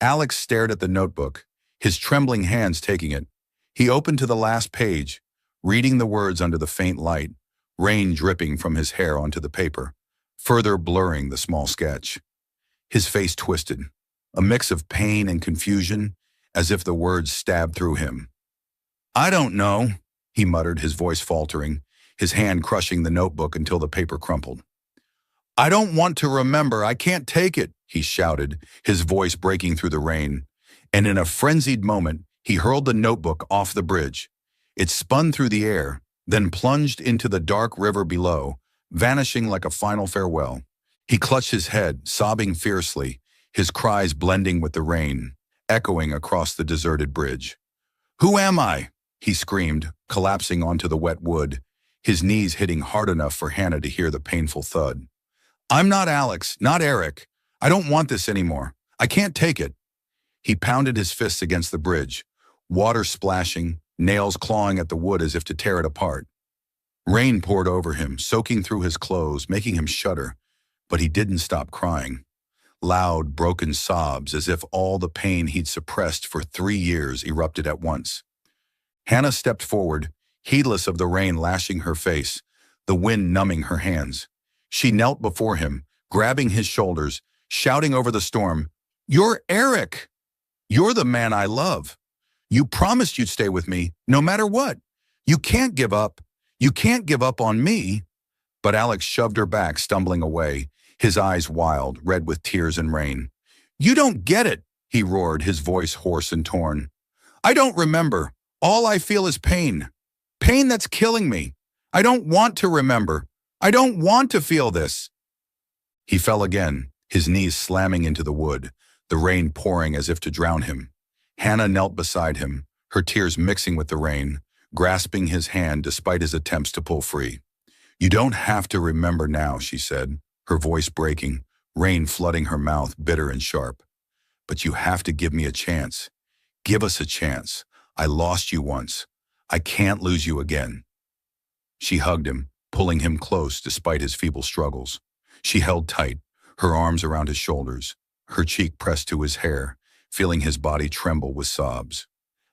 Alex stared at the notebook, his trembling hands taking it. He opened to the last page, reading the words under the faint light, rain dripping from his hair onto the paper, further blurring the small sketch. His face twisted, a mix of pain and confusion, as if the words stabbed through him. "I don't know," he muttered, his voice faltering, his hand crushing the notebook until the paper crumpled. "I don't want to remember. I can't take it," he shouted, his voice breaking through the rain. And in a frenzied moment, he hurled the notebook off the bridge. It spun through the air, then plunged into the dark river below, vanishing like a final farewell. He clutched his head, sobbing fiercely, his cries blending with the rain, echoing across the deserted bridge. "Who am I?" he screamed, collapsing onto the wet wood, his knees hitting hard enough for Hannah to hear the painful thud. "I'm not Alex, not Eric. I don't want this anymore. I can't take it." He pounded his fists against the bridge, water splashing, nails clawing at the wood as if to tear it apart. Rain poured over him, soaking through his clothes, making him shudder, but he didn't stop crying. loud, broken sobs as if all the pain he'd suppressed for 3 years erupted at once. Hannah stepped forward, heedless of the rain lashing her face, the wind numbing her hands. She knelt before him, grabbing his shoulders, shouting over the storm, "You're Eric! You're the man I love. You promised you'd stay with me, no matter what. You can't give up. You can't give up on me." But Alex shoved her back, stumbling away, his eyes wild, red with tears and rain. "You don't get it," he roared, his voice hoarse and torn. "I don't remember. All I feel is pain. Pain that's killing me. I don't want to remember. I don't want to feel this." He fell again, his knees slamming into the wood, the rain pouring as if to drown him. Hannah knelt beside him, her tears mixing with the rain, grasping his hand despite his attempts to pull free. "You don't have to remember now," she said, her voice breaking, rain flooding her mouth, bitter and sharp. "But you have to give me a chance. Give us a chance. I lost you once. I can't lose you again." She hugged him, pulling him close despite his feeble struggles. She held tight, her arms around his shoulders, her cheek pressed to his hair, feeling his body tremble with sobs.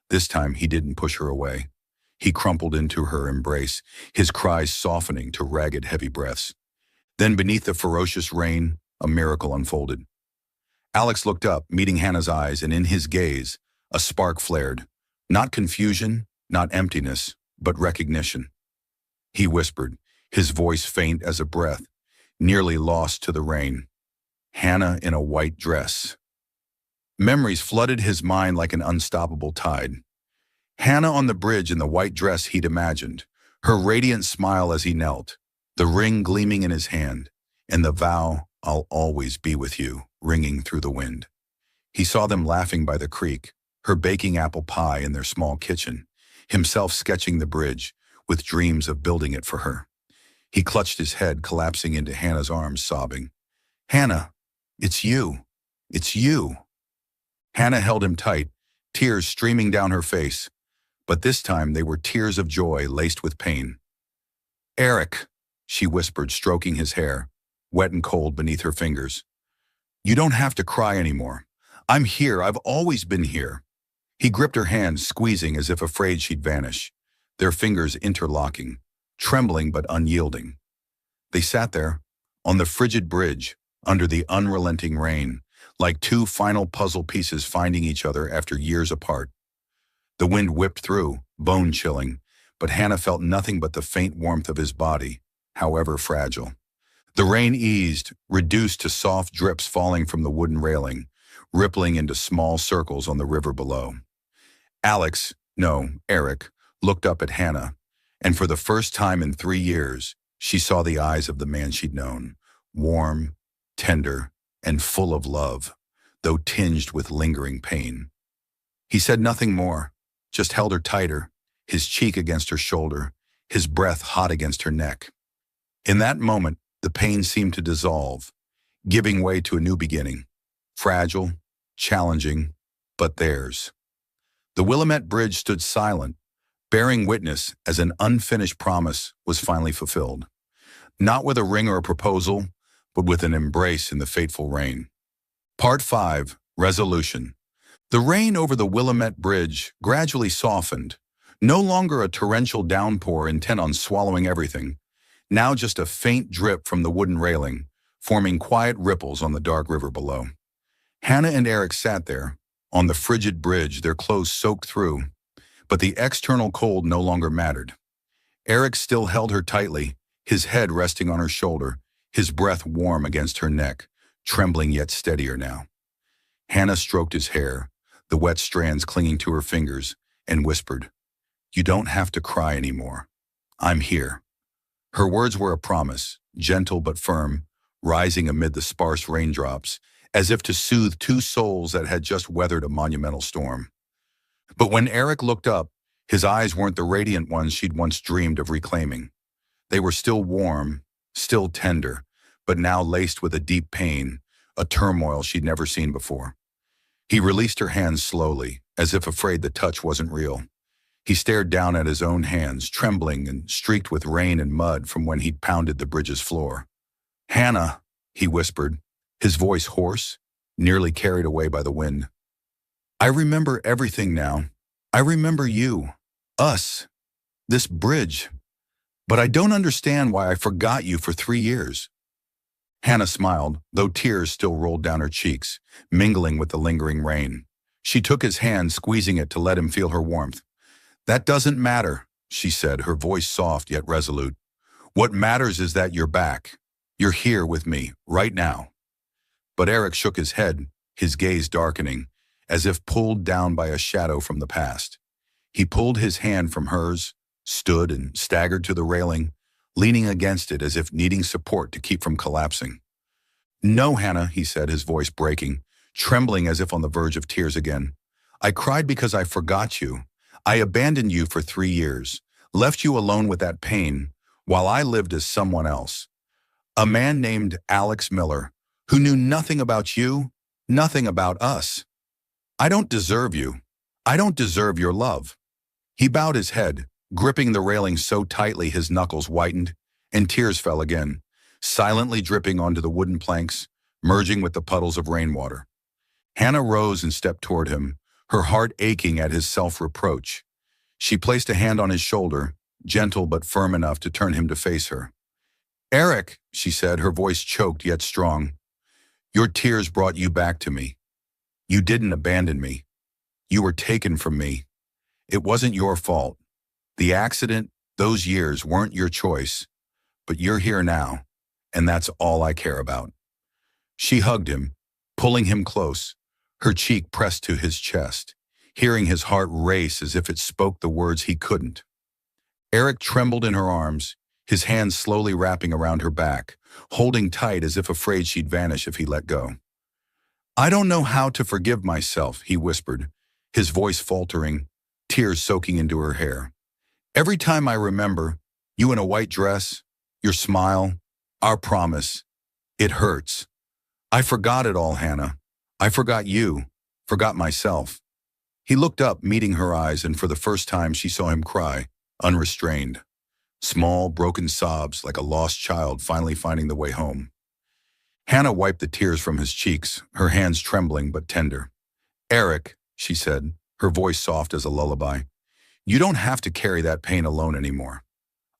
This time he didn't push her away. He crumpled into her embrace, his cries softening to ragged, heavy breaths. Then beneath the ferocious rain, a miracle unfolded. Alex looked up, meeting Hannah's eyes, and in his gaze, a spark flared. Not confusion, not emptiness, but recognition. He whispered, his voice faint as a breath, nearly lost to the rain. "Hannah in a white dress." Memories flooded his mind like an unstoppable tide. Hannah on the bridge in the white dress he'd imagined, her radiant smile as he knelt, the ring gleaming in his hand, and the vow, "I'll always be with you," ringing through the wind. He saw them laughing by the creek, her baking apple pie in their small kitchen, himself sketching the bridge, with dreams of building it for her. He clutched his head, collapsing into Hannah's arms, sobbing, "Hannah, it's you. It's you." Hannah held him tight, tears streaming down her face, but this time they were tears of joy laced with pain. "Eric," she whispered, stroking his hair, wet and cold beneath her fingers. "You don't have to cry anymore. I'm here. I've always been here." He gripped her hand, squeezing as if afraid she'd vanish, their fingers interlocking, trembling but unyielding. They sat there, on the frigid bridge, under the unrelenting rain, like two final puzzle pieces finding each other after years apart. The wind whipped through, bone-chilling, but Hannah felt nothing but the faint warmth of his body, however fragile. The rain eased, reduced to soft drips falling from the wooden railing, rippling into small circles on the river below. Eric, looked up at Hannah, and for the first time in 3 years, she saw the eyes of the man she'd known, warm, tender, and full of love, though tinged with lingering pain. He said nothing more, just held her tighter, his cheek against her shoulder, his breath hot against her neck. In that moment, the pain seemed to dissolve, giving way to a new beginning, fragile, challenging, but theirs. The Willamette Bridge stood silent, bearing witness as an unfinished promise was finally fulfilled. Not with a ring or a proposal, but with an embrace in the fateful rain. Part 5, Resolution. The rain over the Willamette Bridge gradually softened, no longer a torrential downpour intent on swallowing everything, now just a faint drip from the wooden railing, forming quiet ripples on the dark river below. Hannah and Eric sat there, on the frigid bridge, their clothes soaked through, but the external cold no longer mattered. Eric still held her tightly, his head resting on her shoulder, his breath warm against her neck, trembling yet steadier now. Hannah stroked his hair, the wet strands clinging to her fingers, and whispered, "You don't have to cry anymore. I'm here." Her words were a promise, gentle but firm, rising amid the sparse raindrops, as if to soothe two souls that had just weathered a monumental storm. But when Eric looked up, his eyes weren't the radiant ones she'd once dreamed of reclaiming. They were still warm, still tender, but now laced with a deep pain, a turmoil she'd never seen before. He released her hands slowly, as if afraid the touch wasn't real. He stared down at his own hands, trembling and streaked with rain and mud from when he'd pounded the bridge's floor. "Hannah," he whispered, his voice hoarse, nearly carried away by the wind. I remember everything now. I remember you, us, this bridge, but I don't understand why I forgot you for 3 years. Hannah smiled, though tears still rolled down her cheeks, mingling with the lingering rain. She took his hand, squeezing it to let him feel her warmth. That doesn't matter, she said, her voice soft yet resolute. What matters is that you're back. You're here with me, right now. But Eric shook his head, his gaze darkening, as if pulled down by a shadow from the past. He pulled his hand from hers, stood and staggered to the railing, leaning against it as if needing support to keep from collapsing. No, Hannah, he said, his voice breaking, trembling as if on the verge of tears again. I cried because I forgot you. I abandoned you for 3 years, left you alone with that pain, while I lived as someone else. A man named Alex Miller, who knew nothing about you, nothing about us. I don't deserve you. I don't deserve your love. He bowed his head, gripping the railing so tightly his knuckles whitened, and tears fell again, silently dripping onto the wooden planks, merging with the puddles of rainwater. Hannah rose and stepped toward him, her heart aching at his self-reproach. She placed a hand on his shoulder, gentle but firm enough to turn him to face her. Eric, she said, her voice choked yet strong, your tears brought you back to me. You didn't abandon me. You were taken from me. It wasn't your fault. The accident, those years weren't your choice, but you're here now, and that's all I care about. She hugged him, pulling him close, her cheek pressed to his chest, hearing his heart race as if it spoke the words he couldn't. Eric trembled in her arms, his hands slowly wrapping around her back, holding tight as if afraid she'd vanish if he let go. I don't know how to forgive myself, he whispered, his voice faltering, tears soaking into her hair. Every time I remember, you in a white dress, your smile, our promise, it hurts. I forgot it all, Hannah. I forgot you, forgot myself. He looked up, meeting her eyes, and for the first time she saw him cry, unrestrained. Small, broken sobs like a lost child finally finding the way home. Hannah wiped the tears from his cheeks, her hands trembling but tender. Eric, she said, her voice soft as a lullaby, you don't have to carry that pain alone anymore.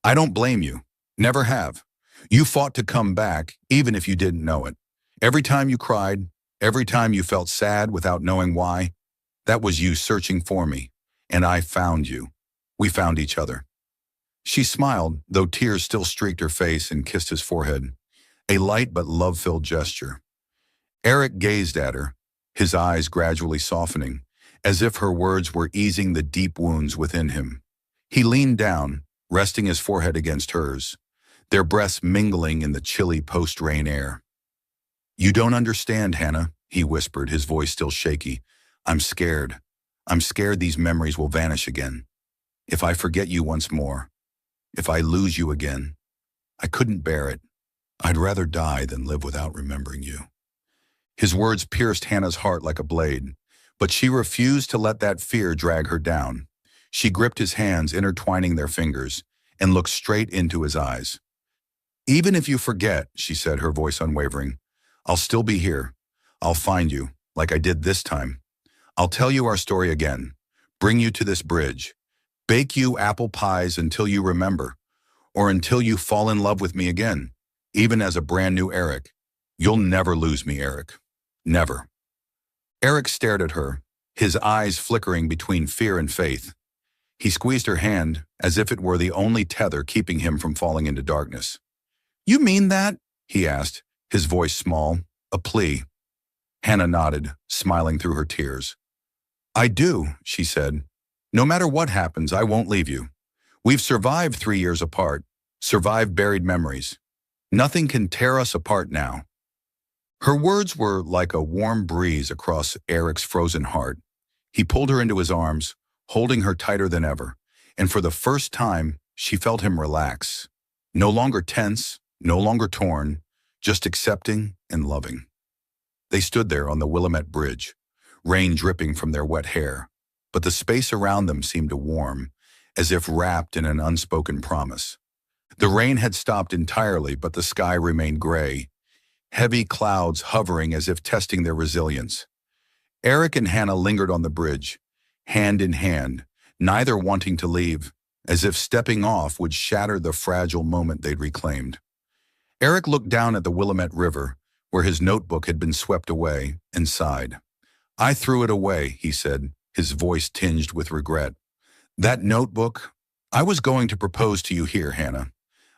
I don't blame you. Never have. You fought to come back, even if you didn't know it. Every time you cried, every time you felt sad without knowing why, that was you searching for me, and I found you. We found each other. She smiled, though tears still streaked her face, and kissed his forehead, a light but love-filled gesture. Eric gazed at her, his eyes gradually softening, as if her words were easing the deep wounds within him. He leaned down, resting his forehead against hers, their breaths mingling in the chilly post-rain air. You don't understand, Hannah, he whispered, his voice still shaky. I'm scared. I'm scared these memories will vanish again. If I forget you once more, if I lose you again, I couldn't bear it. I'd rather die than live without remembering you. His words pierced Hannah's heart like a blade, but she refused to let that fear drag her down. She gripped his hands, intertwining their fingers, and looked straight into his eyes. Even if you forget, she said, her voice unwavering, I'll still be here. I'll find you, like I did this time. I'll tell you our story again, bring you to this bridge, bake you apple pies until you remember, or until you fall in love with me again, even as a brand new Eric. You'll never lose me, Eric. Never. Eric stared at her, his eyes flickering between fear and faith. He squeezed her hand as if it were the only tether keeping him from falling into darkness. You mean that? He asked, his voice small, a plea. Hannah nodded, smiling through her tears. I do, she said. No matter what happens, I won't leave you. We've survived 3 years apart, survived buried memories. Nothing can tear us apart now. Her words were like a warm breeze across Eric's frozen heart. He pulled her into his arms, holding her tighter than ever, and for the first time, she felt him relax. No longer tense, no longer torn, just accepting and loving. They stood there on the Willamette Bridge, rain dripping from their wet hair, but the space around them seemed to warm, as if wrapped in an unspoken promise. The rain had stopped entirely, but the sky remained gray, heavy clouds hovering as if testing their resilience. Eric and Hannah lingered on the bridge, hand in hand, neither wanting to leave, as if stepping off would shatter the fragile moment they'd reclaimed. Eric looked down at the Willamette River, where his notebook had been swept away, and sighed. "I threw it away," he said, his voice tinged with regret. "That notebook? I was going to propose to you here, Hannah.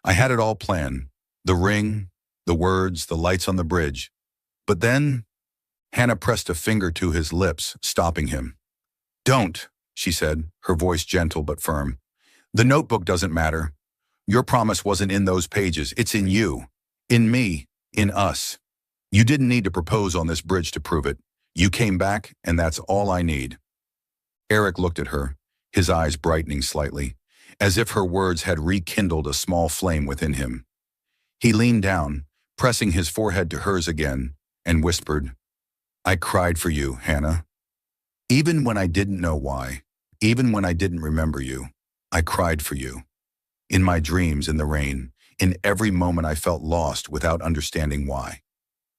I had it all planned. The ring, the words, the lights on the bridge. But then—" Hannah pressed a finger to his lips, stopping him. "Don't," she said, her voice gentle but firm. "The notebook doesn't matter. Your promise wasn't in those pages. It's in you. In me. In us. You didn't need to propose on this bridge to prove it. You came back, and that's all I need." Eric looked at her, his eyes brightening slightly, as if her words had rekindled a small flame within him. He leaned down, pressing his forehead to hers again, and whispered, "I cried for you, Hannah. Even when I didn't know why, even when I didn't remember you, I cried for you. In my dreams, in the rain, in every moment I felt lost without understanding why.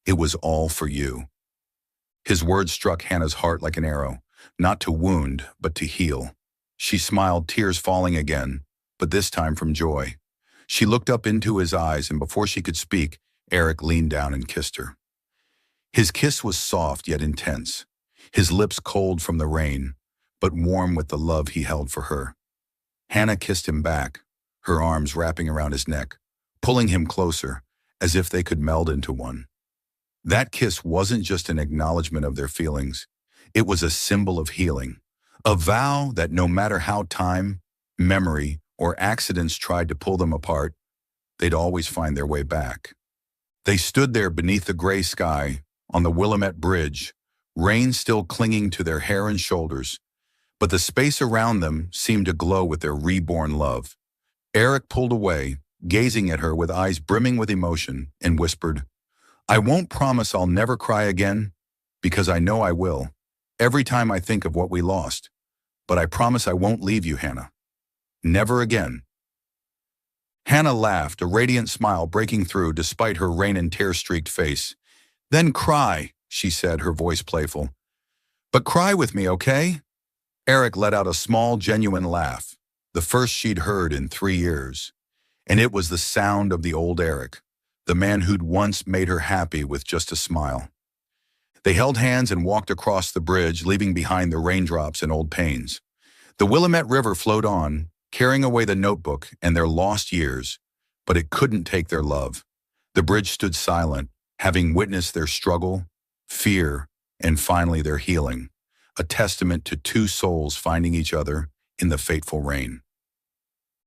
It was all for you." His words struck Hannah's heart like an arrow, not to wound, but to heal. She smiled, tears falling again, but this time from joy. She looked up into his eyes, and before she could speak, Eric leaned down and kissed her. His kiss was soft yet intense, his lips cold from the rain, but warm with the love he held for her. Hannah kissed him back, her arms wrapping around his neck, pulling him closer, as if they could meld into one. That kiss wasn't just an acknowledgement of their feelings. It was a symbol of healing, a vow that no matter how time, memory, or accidents tried to pull them apart, they'd always find their way back. They stood there beneath the gray sky, on the Willamette Bridge, rain still clinging to their hair and shoulders, but the space around them seemed to glow with their reborn love. Eric pulled away, gazing at her with eyes brimming with emotion, and whispered, "I won't promise I'll never cry again, because I know I will, every time I think of what we lost. But I promise I won't leave you, Hannah. Never again." Hannah laughed, a radiant smile breaking through despite her rain and tear-streaked face. "Then cry," she said, her voice playful. "But cry with me, okay?" Eric let out a small, genuine laugh, the first she'd heard in 3 years. And it was the sound of the old Eric, the man who'd once made her happy with just a smile. They held hands and walked across the bridge, leaving behind the raindrops and old pains. The Willamette River flowed on, carrying away the notebook and their lost years, but it couldn't take their love. The bridge stood silent, having witnessed their struggle, fear, and finally their healing, a testament to two souls finding each other in the fateful rain.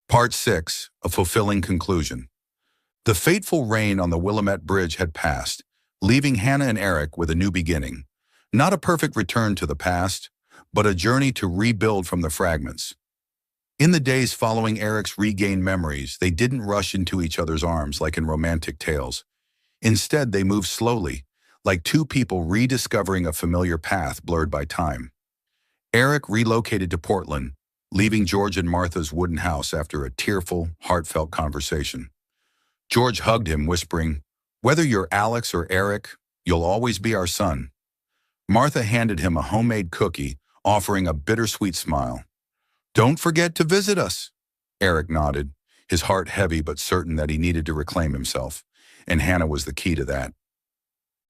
Part 6, a fulfilling conclusion. The fateful rain on the Willamette Bridge had passed, leaving Hannah and Eric with a new beginning. Not a perfect return to the past, but a journey to rebuild from the fragments. In the days following Eric's regained memories, they didn't rush into each other's arms like in romantic tales. Instead, they moved slowly, like two people rediscovering a familiar path blurred by time. Eric relocated to Portland, leaving George and Martha's wooden house after a tearful, heartfelt conversation. George hugged him, whispering, "Whether you're Alex or Eric, you'll always be our son." Martha handed him a homemade cookie, offering a bittersweet smile. "Don't forget to visit us." Eric nodded, his heart heavy but certain that he needed to reclaim himself, and Hannah was the key to that.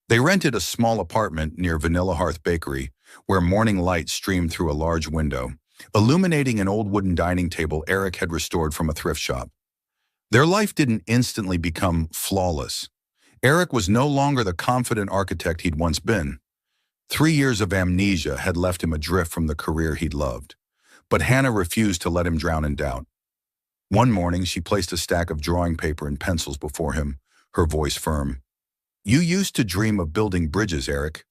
They rented a small apartment near Vanilla Hearth Bakery, where morning light streamed through a large window, illuminating an old wooden dining table Eric had restored from a thrift shop. Their life didn't instantly become flawless. Eric was no longer the confident architect he'd once been. 3 years of amnesia had left him adrift from the career he'd loved. But Hannah refused to let him drown in doubt. One morning, she placed a stack of drawing paper and pencils before him, her voice firm. "You used to dream of building bridges, Eric.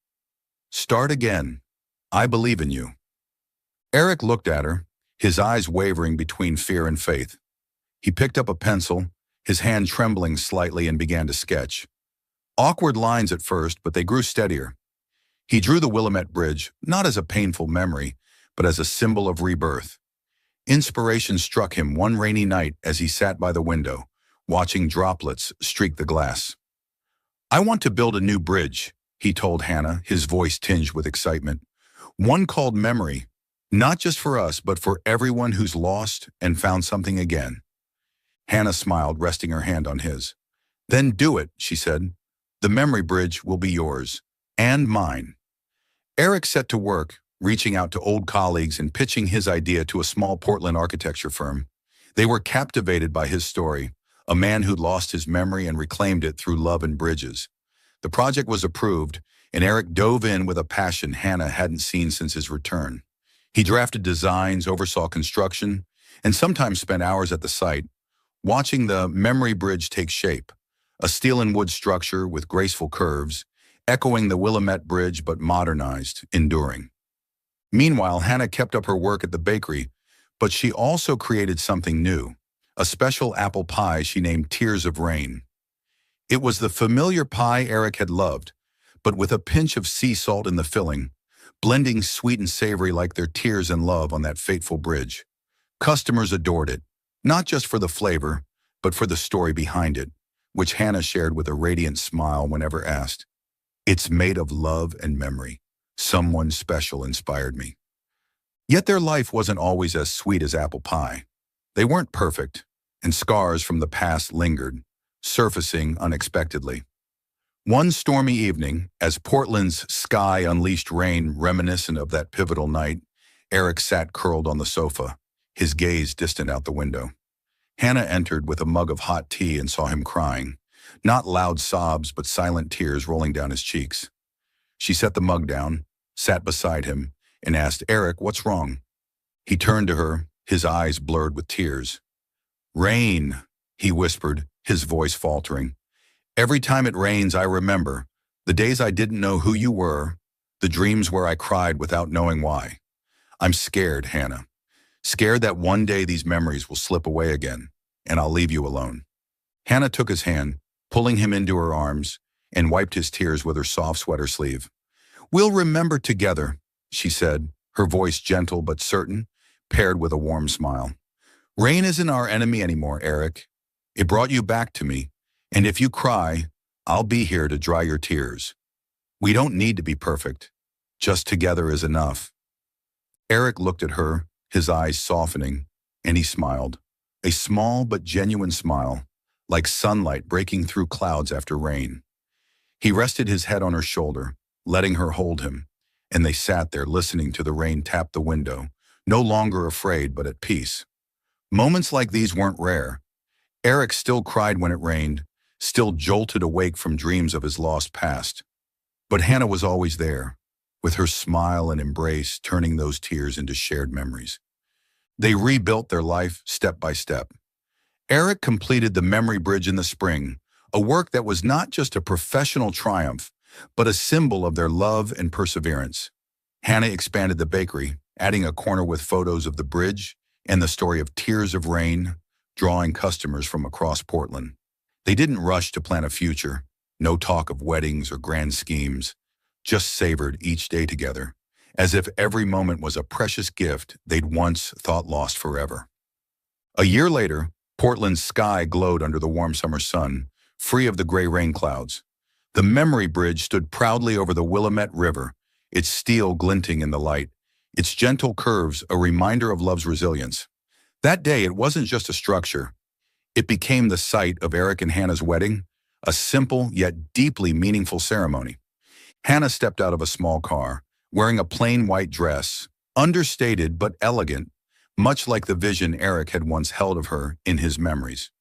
Start again. I believe in you." Eric looked at her, his eyes wavering between fear and faith. He picked up a pencil, his hand trembling slightly, and began to sketch. Awkward lines at first, but they grew steadier. He drew the Willamette Bridge, not as a painful memory, but as a symbol of rebirth. Inspiration struck him one rainy night as he sat by the window, watching droplets streak the glass. I want to build a new bridge, he told Hannah, his voice tinged with excitement. One called Memory, not just for us, but for everyone who's lost and found something again. Hannah smiled, resting her hand on his. Then do it, she said. The memory bridge will be yours. And mine. Eric set to work, reaching out to old colleagues and pitching his idea to a small Portland architecture firm. They were captivated by his story, a man who'd lost his memory and reclaimed it through love and bridges. The project was approved, and Eric dove in with a passion Hannah hadn't seen since his return. He drafted designs, oversaw construction, and sometimes spent hours at the site, watching the memory bridge take shape, a steel and wood structure with graceful curves, echoing the Willamette Bridge but modernized, enduring. Meanwhile, Hannah kept up her work at the bakery, but she also created something new, a special apple pie she named Tears of Rain. It was the familiar pie Eric had loved, but with a pinch of sea salt in the filling, blending sweet and savory like their tears and love on that fateful bridge. Customers adored it, not just for the flavor, but for the story behind it, which Hannah shared with a radiant smile whenever asked. It's made of love and memory. Someone special inspired me. Yet their life wasn't always as sweet as apple pie. They weren't perfect, and scars from the past lingered, surfacing unexpectedly. One stormy evening, as Portland's sky unleashed rain reminiscent of that pivotal night, Eric sat curled on the sofa, his gaze distant out the window. Hannah entered with a mug of hot tea and saw him crying, not loud sobs but silent tears rolling down his cheeks. She set the mug down, sat beside him, and asked, Eric, what's wrong? He turned to her, his eyes blurred with tears. Rain, he whispered, his voice faltering. Every time it rains, I remember the days I didn't know who you were, the dreams where I cried without knowing why. I'm scared, Hannah. Scared that one day these memories will slip away again, and I'll leave you alone. Hannah took his hand, pulling him into her arms, and wiped his tears with her soft sweater sleeve. We'll remember together, she said, her voice gentle but certain, paired with a warm smile. Rain isn't our enemy anymore, Eric. It brought you back to me, and if you cry, I'll be here to dry your tears. We don't need to be perfect. Just together is enough. Eric looked at her, his eyes softening, and he smiled. A small but genuine smile, like sunlight breaking through clouds after rain. He rested his head on her shoulder, letting her hold him, and they sat there listening to the rain tap the window, no longer afraid but at peace. Moments like these weren't rare. Eric still cried when it rained, still jolted awake from dreams of his lost past. But Hannah was always there, with her smile and embrace turning those tears into shared memories. They rebuilt their life step by step. Eric completed the memory bridge in the spring, a work that was not just a professional triumph, but a symbol of their love and perseverance. Hannah expanded the bakery, adding a corner with photos of the bridge and the story of Tears of Rain, drawing customers from across Portland. They didn't rush to plan a future, no talk of weddings or grand schemes, just savored each day together, as if every moment was a precious gift they'd once thought lost forever. A year later, Portland's sky glowed under the warm summer sun, free of the gray rain clouds. The memory bridge stood proudly over the Willamette River, its steel glinting in the light, its gentle curves a reminder of love's resilience. That day, it wasn't just a structure. It became the site of Eric and Hannah's wedding, a simple yet deeply meaningful ceremony. Hannah stepped out of a small car, wearing a plain white dress, understated but elegant, much like the vision Eric had once held of her in his memories.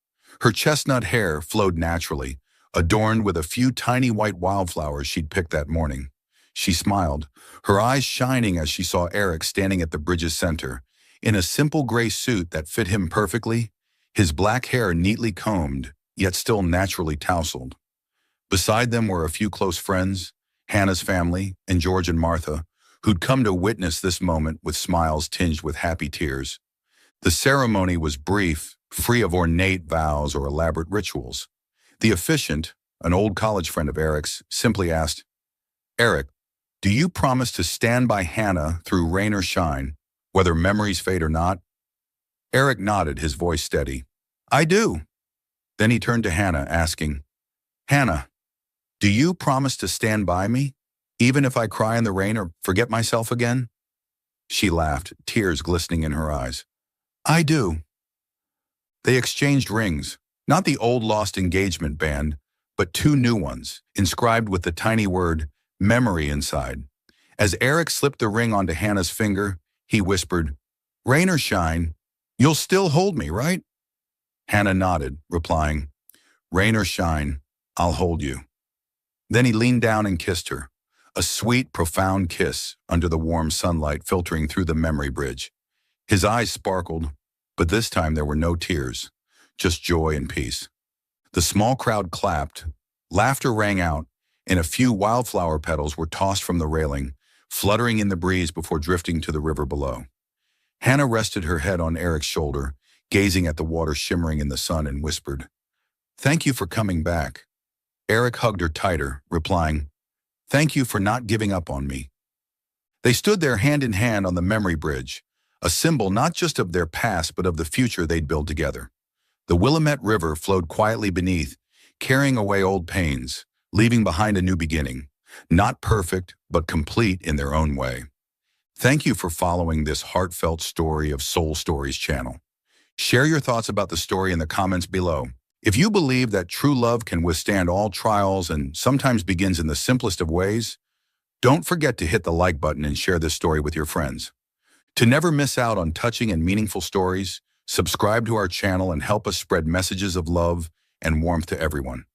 Her chestnut hair flowed naturally, adorned with a few tiny white wildflowers she'd picked that morning. She smiled, her eyes shining as she saw Eric standing at the bridge's center, in a simple gray suit that fit him perfectly, his black hair neatly combed, yet still naturally tousled. Beside them were a few close friends, Hannah's family, and George and Martha, who'd come to witness this moment with smiles tinged with happy tears. The ceremony was brief, free of ornate vows or elaborate rituals. The officiant, an old college friend of Eric's, simply asked, Eric, do you promise to stand by Hannah through rain or shine, whether memories fade or not? Eric nodded, his voice steady. I do. Then he turned to Hannah, asking, Hannah, Do you promise to stand by me, even if I cry in the rain or forget myself again? She laughed, tears glistening in her eyes. I do. They exchanged rings, not the old lost engagement band, but two new ones, inscribed with the tiny word, memory inside. As Eric slipped the ring onto Hannah's finger, he whispered, Rain or shine, you'll still hold me, right? Hannah nodded, replying, Rain or shine, I'll hold you. Then he leaned down and kissed her, a sweet, profound kiss under the warm sunlight filtering through the memory bridge. His eyes sparkled, but this time there were no tears, just joy and peace. The small crowd clapped, laughter rang out, and a few wildflower petals were tossed from the railing, fluttering in the breeze before drifting to the river below. Hannah rested her head on Eric's shoulder, gazing at the water shimmering in the sun, and whispered, Thank you for coming back. Eric hugged her tighter, replying, Thank you for not giving up on me. They stood there hand in hand on the memory bridge, a symbol not just of their past but of the future they'd build together. The Willamette River flowed quietly beneath, carrying away old pains, leaving behind a new beginning, not perfect but complete in their own way. Thank you for following this heartfelt story of Soul Stories channel. Share your thoughts about the story in the comments below. If you believe that true love can withstand all trials and sometimes begins in the simplest of ways, don't forget to hit the like button and share this story with your friends. To never miss out on touching and meaningful stories, subscribe to our channel and help us spread messages of love and warmth to everyone.